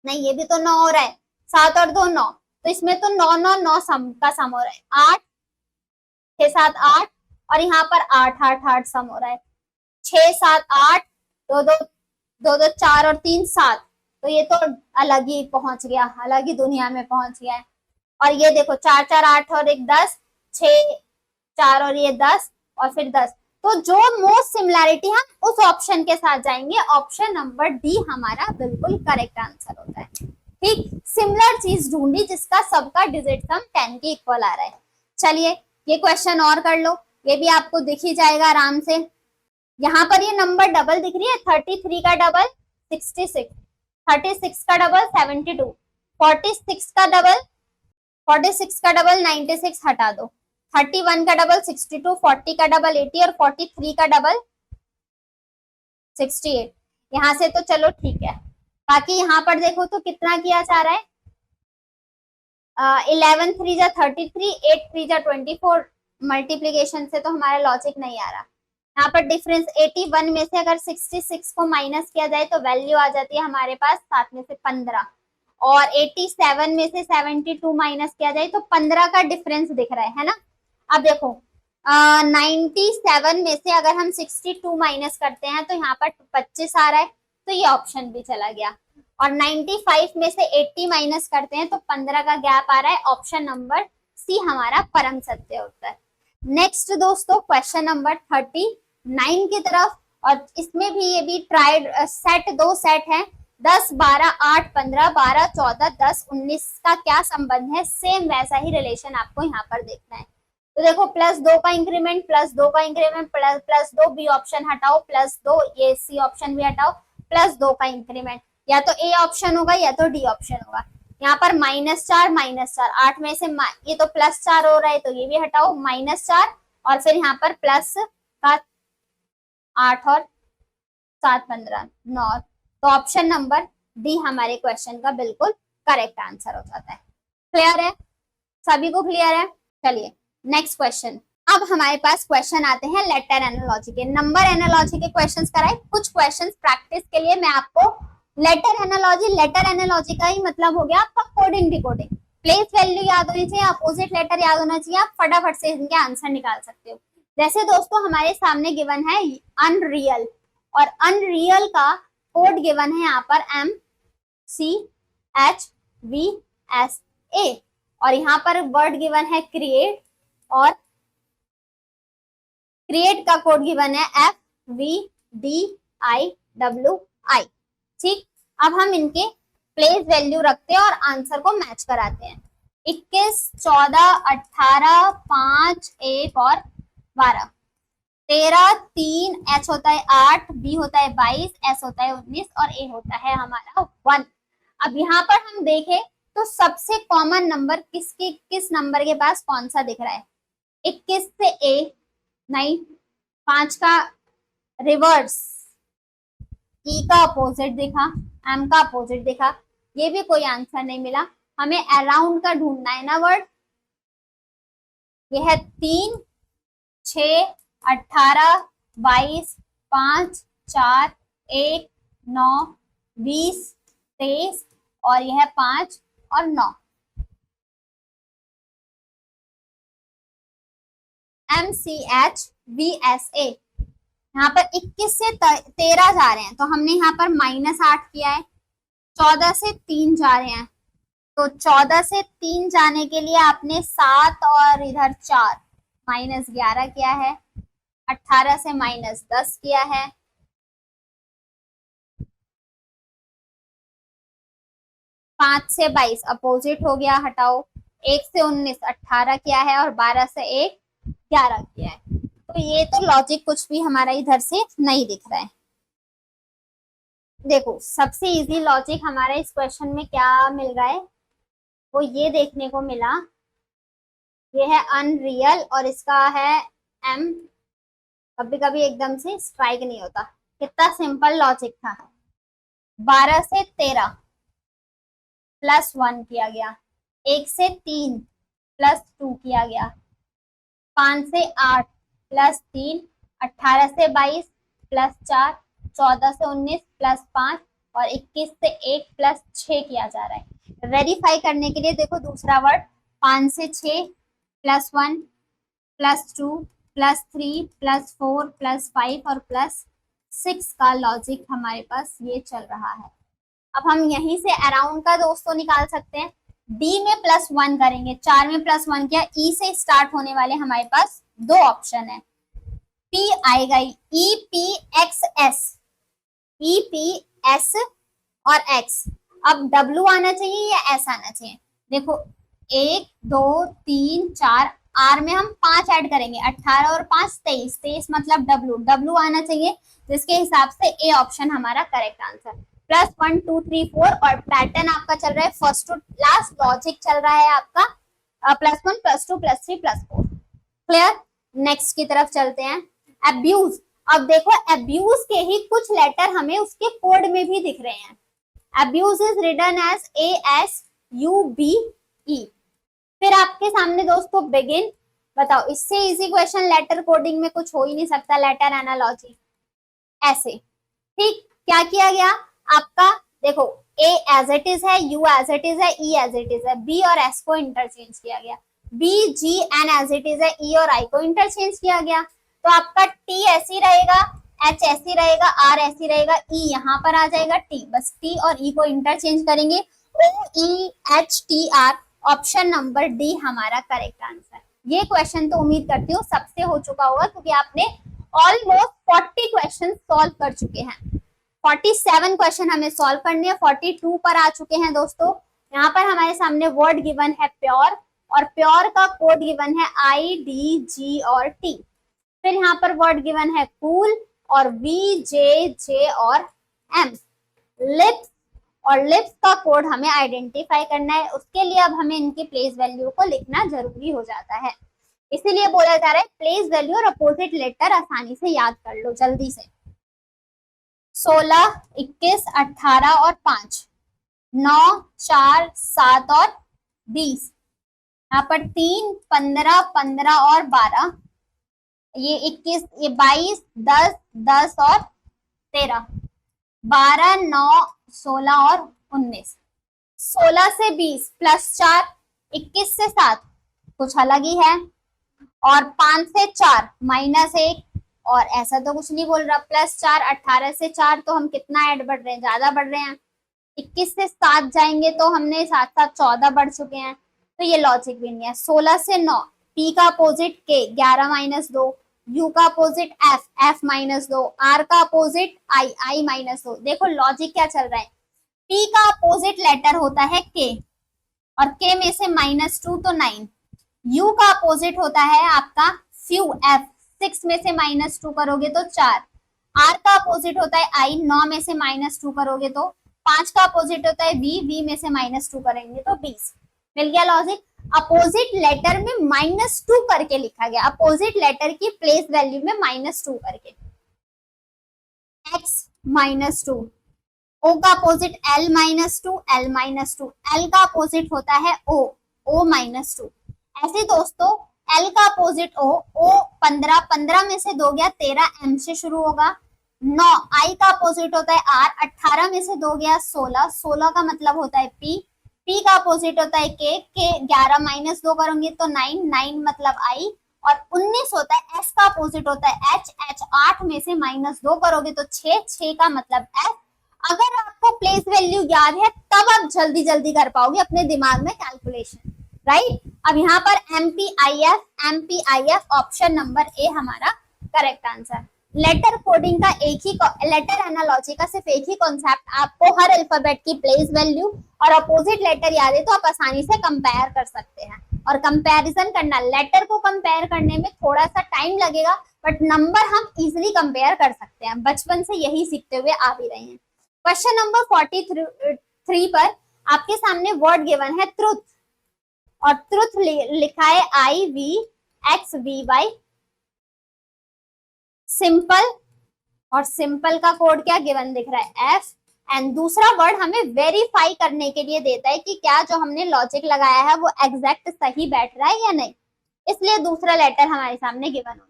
नहीं ये भी तो 9 हो रहा है, 7 और 2 9, तो इसमें तो 9 9 9 सम का सम हो रहा है, 8 6 7 8, और यहाँ पर 8 8 8 सम हो रहा है, 6 7 8, 2 2 2 2 4 और 3 7, तो ये तो अलग ही पहुंच गया, अलग ही दुनिया में पहुंच गया है। और ये देखो 4 4 8 और 1 10, 6 4 और ये 10 और फिर 10, तो जो मोस्ट सिमिलैरिटी हम उस ऑप्शन के साथ जाएंगे, ऑप्शन नंबर डी हमारा बिल्कुल करेक्ट आंसर होता है। ठीक, सिमिलर चीज ढूंढी जिसका सबका डिजिट सम 10 के इक्वल आ रहा है। चलिए ये क्वेश्चन और कर लो, ये भी आपको दिख ही जाएगा आराम से। यहाँ पर ये नंबर डबल दिख रही है, 33 का डबल 66, 36 का डबल 72, 46 का डबल 96 हटा दो, 31 का डबल 62, 40 का डबल 80 और 43 का डबल 68। यहाँ से तो चलो ठीक है, बाकी यहाँ पर देखो तो कितना किया जा रहा है, 11 3 जा 33, 8 3 जा 24, मल्टीप्लीकेशन से तो हमारा लॉजिक नहीं आ रहा। यहाँ पर डिफरेंस 81 में से अगर 66 को माइनस किया जाए तो वैल्यू आ जाती है हमारे पास 7 में से 15, और 87 में से 72 माइनस किया जाए तो 15 का डिफरेंस दिख रहा है ना। अब देखो 97 में से अगर हम 62 माइनस करते हैं तो यहाँ पर 25 आ रहा है, तो ये ऑप्शन भी चला गया। और 95 में से 80 माइनस करते हैं तो 15 का गैप आ रहा है, ऑप्शन नंबर सी हमारा परम सत्य होता है। नेक्स्ट दोस्तों क्वेश्चन नंबर 39 की तरफ, और इसमें भी ये भी ट्राइड सेट, दो सेट हैं, 10 12 8 15 12 14 10 19 का क्या संबंध है, सेम वैसा ही रिलेशन आपको यहाँ पर देखना है। तो देखो +2 का इंक्रीमेंट, +2 का इंक्रीमेंट, +2 बी ऑप्शन हटाओ, +2 ये सी ऑप्शन भी हटाओ, +2 का इंक्रीमेंट, या तो ए ऑप्शन होगा या तो डी ऑप्शन होगा। यहाँ पर -4 8 में से ये तो +4 हो रहा है, तो ये भी हटाओ, -4, और फिर यहाँ पर प्लस का 8 और 7 15 9, तो ऑप्शन नंबर डी हमारे क्वेश्चन का बिल्कुल करेक्ट आंसर हो जाता है। क्लियर है, सभी को क्लियर है। चलिए नेक्स्ट क्वेश्चन। अब हमारे पास क्वेश्चन आते हैं लेटर एनालॉजी के, नंबर एनालॉजी के क्वेश्चंस कराए, कुछ क्वेश्चंस प्रैक्टिस के लिए मैं आपको लेटर एनालॉजी का ही मतलब हो गया आपका कोडिंग डिकोडिंग। प्लेस वैल्यू याद होनी चाहिए, अपोजिट लेटर याद होना चाहिए, आप फटाफट से इनके आंसर निकाल सकते हो। जैसे दोस्तों हमारे सामने गिवन है अनरियल, और अनरियल का कोड गिवन है यहाँ पर MCHVSA, और यहाँ पर वर्ड गिवन है क्रिएट, और क्रिएट का कोड गिवन है FVDIWI। ठीक, अब हम इनके प्लेस वैल्यू रखते हैं और आंसर को मैच कराते हैं। 21 14 18 5 1 और 12, 13 3 H होता है 8, B होता है 22, S होता है 19 और A होता है हमारा 1। अब यहाँ पर हम देखें तो सबसे कॉमन नंबर किस नंबर के पास कौन सा दिख रहा है, 21 से A नहीं, 5 का रिवर्स, E का अपोजिट दिखा, M का अपोजिट दिखा, ये भी कोई आंसर नहीं मिला। हमें अराउंड का ढूंढना है ना वर्ड। ये है 3 6 18 22 5 4 1 9 20 23 और यह 5 और 9। MCHVSA, यहाँ पर 21 से 13 जा रहे हैं, तो हमने यहाँ पर -8 किया है। 14 से 3 जा रहे हैं, तो 14 से 3 जाने के लिए आपने 7 और इधर 4 -11 किया है। 18 से -10 किया है। 5 से 22 अपोजिट हो गया, हटाओ। 1 से 19 18 किया है, और 12 से 1 11 किया है। तो ये तो लॉजिक कुछ भी हमारा इधर से नहीं दिख रहा है। देखो सबसे इजी लॉजिक हमारा इस क्वेश्चन में क्या मिल रहा है, वो ये देखने को मिला, ये है अनरियल और इसका है एम। कभी कभी एकदम से स्ट्राइक नहीं होता। कितना सिंपल लॉजिक था। 12 से 13 प्लस 1 किया गया, 1 से 3 प्लस 2 किया गया, 5 से 8 प्लस 3, 18 से 22 प्लस 4, 14 से 19 प्लस 5 और 21 से 1 प्लस 6 किया जा रहा है। वेरीफाई करने के लिए देखो दूसरा वर्ड, 5 से 6 plus 1 plus 2 plus 3 plus 4 plus 5 और प्लस 6 का लॉजिक हमारे पास ये चल रहा है। अब हम यहीं से अराउंड का दोस्तों निकाल सकते हैं। डी में प्लस 1 करेंगे, 4 में प्लस 1 किया, ई से स्टार्ट होने वाले हमारे पास दो ऑप्शन है। पी आएगा E P x S, E P S और एक्स। अब डब्ल्यू आना चाहिए या एस आना चाहिए। देखो 1 2 3 4, आर में हम 5 ऐड करेंगे, 18 और 5 23, 23 मतलब डब्ल्यू, डब्ल्यू आना चाहिए, जिसके हिसाब से ए ऑप्शन हमारा करेक्ट आंसर। प्लस 1 2 3 4 और पैटर्न आपका चल रहा है फर्स्ट टू लास्ट, लॉजिक चल रहा है आपका plus 1 plus 2 plus 3 plus 4। Clear. Next की तरफ चलते हैं। अब्यूज। अब देखो अब्यूज के ही कुछ लेटर हमें उसके कोड में भी दिख रहे हैं। Abuse is written as ASUBE। फिर आपके सामने दोस्तों बिगिन। बताओ इससे इजी क्वेश्चन लेटर कोडिंग में कुछ हो ही नहीं सकता, लेटर एनालॉजी ऐसे। ठीक, क्या किया गया आपका, देखो A एज इट इज है, U एज इट इज है, E एज इट इज है, B और S को इंटरचेंज किया गया, B G N as it is है, E और I को इंटरचेंज किया गया। तो आपका T ऐसी रहेगा, H ऐसी रहेगा, R ऐसी रहेगा, E यहाँ पर आ जाएगा T, बस T और E को इंटरचेंज करेंगे। OEHTR ऑप्शन नंबर डी हमारा करेक्ट आंसर। ये क्वेश्चन तो उम्मीद करती हूँ सबसे हो चुका होगा, क्योंकि आपने ऑलमोस्ट 40 क्वेश्चन सॉल्व कर चुके हैं। 47 क्वेश्चन हमें सॉल्व करने हैं, 42 पर आ चुके हैं दोस्तों। यहाँ पर हमारे सामने वर्ड गिवन है प्योर, और प्योर का कोड गिवन है IDG और T। फिर यहाँ पर वर्ड गिवन है कूल और VJJ और M। लिप्स और लिप्स का कोड हमें आइडेंटिफाई करना है, उसके लिए अब हमें इनकी प्लेस वैल्यू को लिखना जरूरी हो जाता है। इसीलिए बोला जा रहा है प्लेस वैल्यू और अपोजिट लेटर आसानी से याद कर लो जल्दी से। 16 21 18 और 5, 9 4 7 और 20, यहाँ पर 3 15 15 और 12, ये 21 ये 22 10 10 और 13, 12 9 16 और 19। 16 से 20 प्लस 4, 21 से 7 कुछ अलग ही है, और 5 से 4 माइनस 1, और ऐसा तो कुछ नहीं बोल रहा, प्लस 4, 18 से 4 तो हम कितना ऐड बढ़ रहे हैं, ज्यादा बढ़ रहे हैं। 21 से 7 जाएंगे तो हमने साथ साथ 14 बढ़ चुके हैं, तो ये लॉजिक भी नहीं है। 16 से 9, P का अपोजिट K 11 माइनस 2, U का opposite F F minus 2, R का अपोजिट I I माइनस 2। देखो लॉजिक क्या चल रहा है, P का अपोजिट लेटर होता है K और K में से -2 तो 9, U का अपोजिट होता है आपका फ्यू F, 6 में से -2 करोगे तो 4, R का अपोजिट होता है I, 9 में से -2 करोगे तो 5 का अपोजिट होता है V, V में से -2 करेंगे तो 20। मिल गया लॉजिक। अपोजिट लेटर में -2 करके लिखा गया, अपोजिट लेटर की प्लेस वैल्यू में -2 करके। X -2, O का अपोजिट L -2, L -2, L का अपोजिट होता है O, O -2। ऐसे दोस्तों L का अपोजिट O, O 15, 15 में से 2 गया 13, M से शुरू होगा। 9 I का अपोजिट होता है R, 18 में से 2 गया 16, 16 का मतलब होता है P, P का अपोजिट होता है K, K 11 -2 करोगे तो 9, 9 मतलब I, और 19 होता है S का अपोजिट होता है H, H 8 में से -2 करोगे तो 6, 6 का मतलब S। अगर आपको प्लेस वैल्यू याद है तब आप जल्दी जल्दी कर पाओगे अपने दिमाग में कैलकुलेशन, राइट। अब यहाँ पर MPIF ऑप्शन नंबर ए हमारा करेक्ट आंसर। लेटर कोडिंग का एक ही, लेटर एनालॉजी का सिर्फ एक ही कॉन्सेप्ट, आपको हर अल्फाबेट की प्लेस वैल्यू और अपोजिट लेटर याद है तो आप आसानी से कंपेयर कर सकते हैं। और कंपैरिजन करना, लेटर को कंपेयर करने में थोड़ा सा टाइम लगेगा, बट नंबर हम इजिली कंपेयर कर सकते हैं, बचपन से यही सीखते हुए आ भी रहे हैं। क्वेश्चन नंबर 43 पर आपके सामने वर्ड गिवन है ट्रुथ, और ट्रुथ लिखा है IVXVY सिंपल, और सिंपल का कोड क्या गिवन दिख रहा है F, एंड दूसरा वर्ड हमें वेरीफाई करने के लिए देता है कि क्या जो हमने लॉजिक लगाया है वो एग्जैक्ट सही बैठ रहा है या नहीं, इसलिए दूसरा लेटर हमारे सामने गिवन होता है।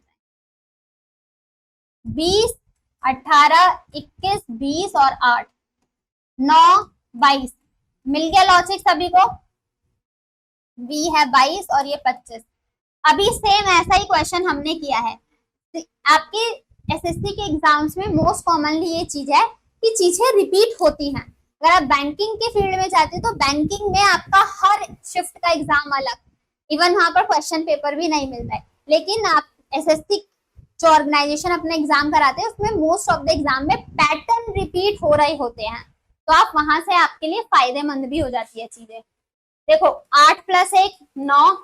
20, 18, 21, 20 और 8, 9, 22 मिल गया लॉजिक सभी को। V है 22 और ये 25। अभी सेम ऐसा ही क्वेश्चन हमने किया है। आपके एसएससी के एग्जाम्स में मोस्ट कॉमनली ये चीज है कि चीजें रिपीट होती हैं। अगर आप बैंकिंग के फील्ड में जाते हो तो बैंकिंग में आपका हर शिफ्ट का एग्जाम अलग, इवन वहां पर क्वेश्चन पेपर भी नहीं मिलता है, लेकिन आप एसएससी जो ऑर्गेनाइजेशन अपने एग्जाम कराते हैं उसमें मोस्ट ऑफ द एग्जाम में पैटर्न रिपीट हो रहे होते हैं, तो आप वहां से आपके लिए फायदेमंद भी हो जाती है चीजें। देखो 8 + 1 9,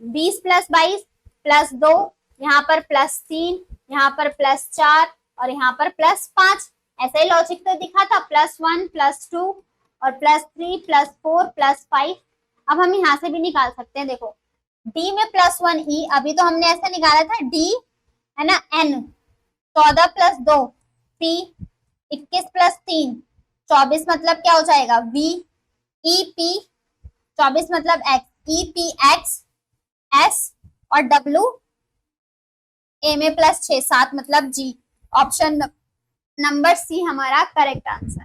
20 + 22 + 2, यहाँ पर +3, यहाँ पर +4 और यहाँ पर +5। ऐसा ही लॉजिक तो दिखा था, +1 +2 और +3 +4 +5। अब हम यहाँ से भी निकाल सकते हैं। देखो D में +1 E, अभी तो हमने ऐसे निकाला था D है ना, N 14 + 2 P 21 + 3 24 मतलब क्या हो जाएगा V E P 24 मतलब X E P X S और W A में +6 7 मतलब G। ऑप्शन नंबर सी हमारा करेक्ट आंसर।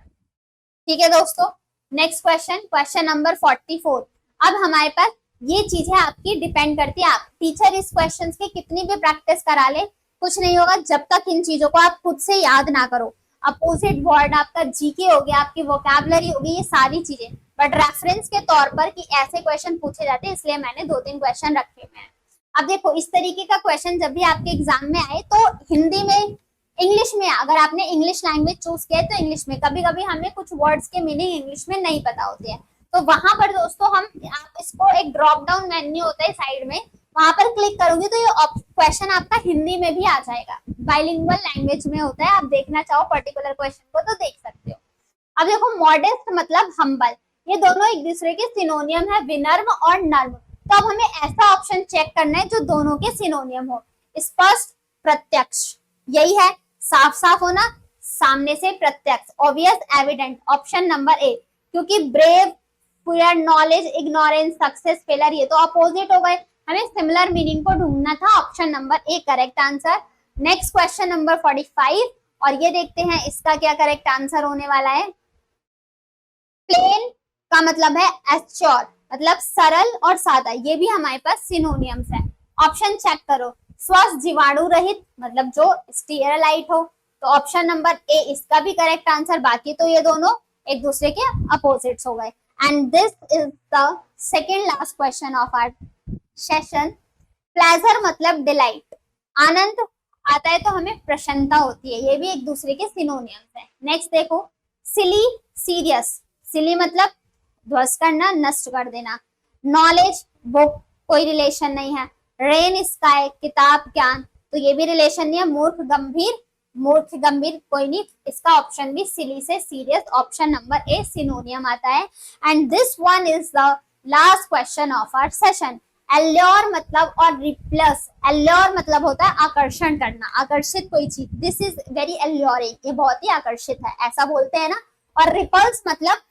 ठीक है दोस्तों, नेक्स्ट क्वेश्चन, क्वेश्चन नंबर 44। अब हमारे पास ये चीजें आपकी डिपेंड करती है, आप टीचर इस क्वेश्चन की कितनी भी प्रैक्टिस करा ले कुछ नहीं होगा जब तक इन चीजों को आप खुद से याद ना करो। अपोजिट वर्ड आपका जीके हो गया, आपकी वोकैबुलरी होगी, ये सारी चीजें, बट रेफरेंस के तौर पर कि ऐसे क्वेश्चन पूछे जाते हैं इसलिए मैंने 2-3 क्वेश्चन रखे हुए हैं। अब देखो इस तरीके का क्वेश्चन जब भी आपके एग्जाम में आए तो हिंदी में, इंग्लिश में, अगर आपने इंग्लिश लैंग्वेज चूज किया है तो इंग्लिश में, कभी कभी हमें कुछ वर्ड्स के मीनिंग इंग्लिश में नहीं पता होते हैं, तो वहां पर दोस्तों आप इसको एक ड्रॉप डाउन मेन्यू होता है साइड में, वहां पर क्लिक करोगे तो ये क्वेश्चन आपका हिंदी में भी आ जाएगा, बाइलिंगुअल लैंग्वेज में होता है। आप देखना चाहो पर्टिकुलर क्वेश्चन को तो देख सकते हो। अब देखो मॉडेस्ट मतलब हम्बल, ये दोनों एक दूसरे के सिनोनियम है, विनम्र और नर्म, तो अब हमें ऐसा ऑप्शन चेक करना है जो दोनों के सिनोनियम हो। स्पष्ट, प्रत्यक्ष, यही है, साफ साफ होना, सामने से प्रत्यक्ष, obvious, evident, option number A, क्योंकि brave, poor, knowledge, ignorance, success, failure, ये तो अपोजिट हो गए, हमें सिमिलर मीनिंग को ढूंढना था, option number A correct answer. Next question number 45, और ये देखते हैं इसका क्या करेक्ट आंसर होने वाला है। प्लेन का मतलब है एश्योर, मतलब सरल और सादा, ये भी हमारे पास सिनोनियम्स है। ऑप्शन चेक करो, स्वस्थ, जीवाणु रहित, मतलब जो स्टीरिलाइट हो, तो ऑप्शन नंबर ए इसका भी करेक्ट आंसर, बाकी तो ये दोनों एक दूसरे के अपोजिट्स हो गए। And this is the second last question of our session. Pleasure मतलब डिलाइट, आनंद आता है तो हमें प्रसन्नता होती है, ये भी एक दूसरे के सिनोनियम्स है। नेक्स्ट देखो, सिली, सीरियस, सिली मतलब ध्वस्त करना, नष्ट कर देना। नॉलेज, वो कोई रिलेशन नहीं है। रेन, स्काई, किताब, ज्ञान, तो ये भी रिलेशन नहीं है। मूर्ख, गंभीर, मूर्ख गंभीर कोई नहीं, इसका ऑप्शन भी सिली से serious, option number A synonym आता है। And this one is the last question of our session. Allure मतलब और रिप्लस, एल्योर मतलब होता है आकर्षण करना, आकर्षित कोई चीज, दिस इज वेरी एल्योरिंग, ये बहुत ही आकर्षित है, ऐसा बोलते हैं ना। और रिपल्स मतलब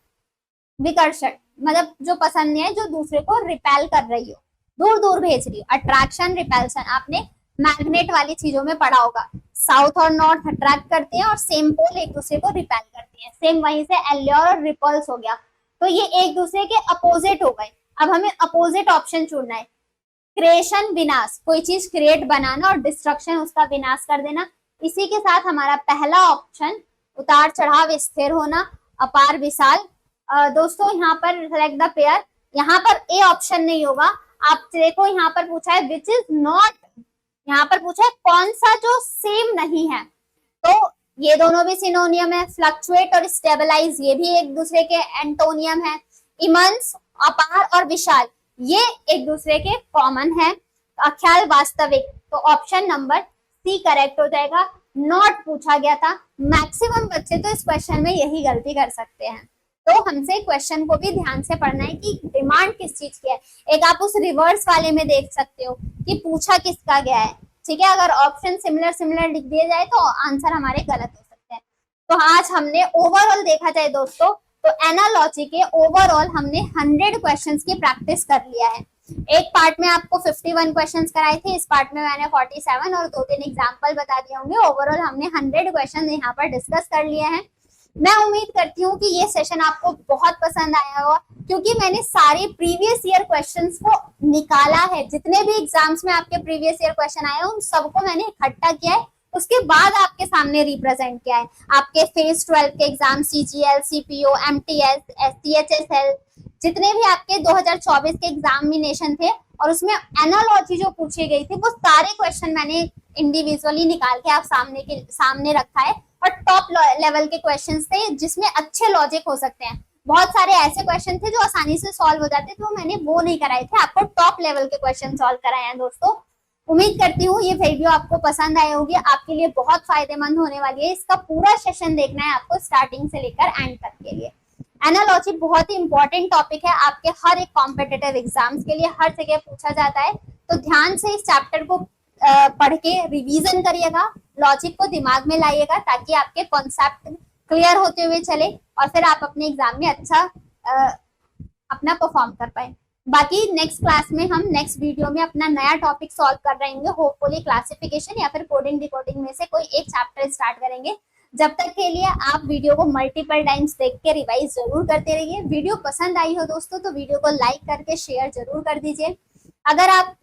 विकर्षण, मतलब जो पसंद नहीं है, जो दूसरे को रिपेल कर रही हो, दूर दूर भेज रही हो। अट्रैक्शन, रिपेल्सन, आपने मैग्नेट वाली चीजों में पढ़ा होगा, साउथ और नॉर्थ अट्रैक्ट करते हैं और सेम पोल एक दूसरे को रिपेल करती हैं, सेम वहीं से एल्योर और रिपल्स हो गया, तो ये एक दूसरे के अपोजिट हो गए। अब हमें अपोजिट ऑप्शन चुनना है। क्रिएशन, विनाश, कोई चीज क्रिएट बनाना, और डिस्ट्रक्शन उसका विनाश कर देना। इसी के साथ हमारा पहला ऑप्शन उतार चढ़ाव, स्थिर होना, अपार, विशाल। दोस्तों यहाँ पर सेलेक्ट द पेयर, यहाँ पर ए ऑप्शन नहीं होगा। आप देखो यहाँ पर पूछा है विच इज नॉट, यहाँ पर पूछा है कौन सा जो सेम नहीं है, तो ये दोनों भी सिनोनियम है। फ्लक्चुएट और स्टेबलाइज, ये भी एक दूसरे के एंटोनियम है। इमंस, अपार और विशाल, ये एक दूसरे के कॉमन है। अख्याल, वास्तविक, तो ऑप्शन नंबर सी करेक्ट हो जाएगा। नॉट पूछा गया था। मैक्सिमम बच्चे तो इस क्वेश्चन में यही गलती कर सकते हैं। तो हमसे क्वेश्चन को भी ध्यान से पढ़ना है कि डिमांड किस चीज की है। एक आप उस रिवर्स वाले में देख सकते हो कि पूछा किसका गया है, ठीक है। अगर ऑप्शन सिमिलर सिमिलर लिख दिए जाए तो आंसर हमारे गलत हो सकते हैं। तो आज हमने ओवरऑल देखा जाए दोस्तों, तो एनालॉजी के ओवरऑल हमने 100 क्वेश्चंस की प्रैक्टिस कर लिया है। एक पार्ट में आपको 51 क्वेश्चंस कराए थे, इस पार्ट में मैंने 47 और 2-3 एग्जांपल बता दिए होंगे। ओवरऑल हमने 100 क्वेश्चन यहाँ पर डिस्कस कर लिए हैं। मैं उम्मीद करती हूँ कि ये सेशन आपको बहुत पसंद आया होगा, क्योंकि मैंने सारे प्रीवियस ईयर क्वेश्चंस को निकाला है। जितने भी एग्जाम्स में आपके प्रीवियस ईयर क्वेश्चन आए हैं उन सबको मैंने इकट्ठा किया है, उसके बाद आपके सामने रिप्रेजेंट किया है। आपके फेज 12 के exam CGL, CPO, MTS, CHSL, जितने भी आपके 2024 के एग्जामिनेशन थे और उसमें एनालॉजी जो पूछी गई थी वो सारे क्वेश्चन मैंने इंडिविजुअली निकाल के आप सामने रखा है। और टॉप लेवल के क्वेश्चंस थे जिसमें अच्छे लॉजिक हो सकते हैं। बहुत सारे ऐसे क्वेश्चन थे जो आसानी से सॉल्व हो जाते थे, तो मैंने वो नहीं कराए थे, आपको टॉप लेवल के क्वेश्चन सॉल्व कराए हैं दोस्तों। उम्मीद करती हूँ ये वीडियो आपको पसंद आई होगी, आपके लिए बहुत फायदेमंद होने वाली है। इसका पूरा सेशन देखना है आपको स्टार्टिंग से लेकर एंड तक के लिए। एनालॉजी बहुत ही इंपॉर्टेंट टॉपिक है, आपके हर एक कॉम्पिटिटिव एग्जाम्स के लिए हर जगह पूछा जाता है। तो ध्यान से इस चैप्टर को पढ़ के रिवीजन करिएगा, लॉजिक को दिमाग में लाइएगा, ताकि आपके कॉन्सेप्ट क्लियर होते हुए चले और फिर आप अपने एग्जाम में अच्छा अपना परफॉर्म कर पाए। बाकी नेक्स्ट क्लास में हम नेक्स्ट वीडियो में अपना नया टॉपिक सॉल्व कर रहे हैं, होपफुली क्लासिफिकेशन या फिर कोडिंग डिकोडिंग में से कोई एक चैप्टर स्टार्ट करेंगे। जब तक के लिए आप वीडियो को मल्टीपल टाइम्स देख के रिवाइज जरूर करते रहिए। वीडियो पसंद आई हो दोस्तों तो वीडियो को लाइक करके शेयर जरूर कर दीजिए। अगर आप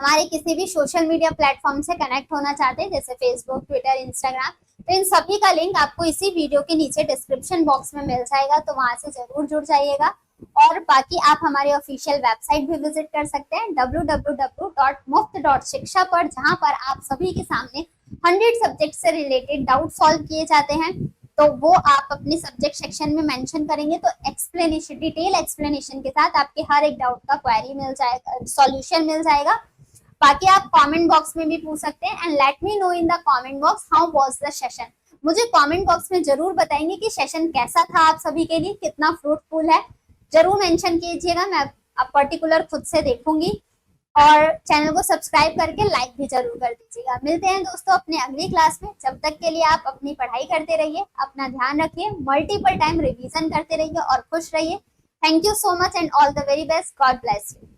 हमारे किसी भी सोशल मीडिया प्लेटफॉर्म से कनेक्ट होना चाहते हैं, जैसे फेसबुक, ट्विटर, इंस्टाग्राम, तो इन सभी का लिंक आपको इसी वीडियो के नीचे डिस्क्रिप्शन बॉक्स में मिल जाएगा, तो वहां से जरूर जुड़ जाइएगा। और बाकी आप हमारे ऑफिशियल वेबसाइट भी विजिट कर सकते हैं www.muft.shiksha पर, जहां पर आप सभी के सामने 100 सब्जेक्ट से रिलेटेड डाउट सॉल्व किए जाते हैं। तो वो आप अपने सब्जेक्ट सेक्शन में मेंशन करेंगे तो एक्सप्लेनेशन, डिटेल एक्सप्लेनेशन के साथ आपके हर एक डाउट का क्वेरी मिल जाएगा, सॉल्यूशन मिल जाएगा। बाकी आप कमेंट बॉक्स में भी पूछ सकते हैं। And let me know in the comment box how was the session. मुझे कमेंट बॉक्स में जरूर बताएंगे कि सेशन कैसा था आप सभी के लिए, कितना फ्रूटफुल है, जरूर मेंशन कीजिएगा। मैं पर्टिकुलर खुद से देखूंगी। और चैनल को सब्सक्राइब करके लाइक भी जरूर कर दीजिएगा। मिलते हैं दोस्तों अपने अगली क्लास में। जब तक के लिए आप अपनी पढ़ाई करते रहिए, अपना ध्यान रखिए, मल्टीपल टाइम रिवीजन करते रहिए और खुश रहिए। Thank you so much and all the very best. God bless you.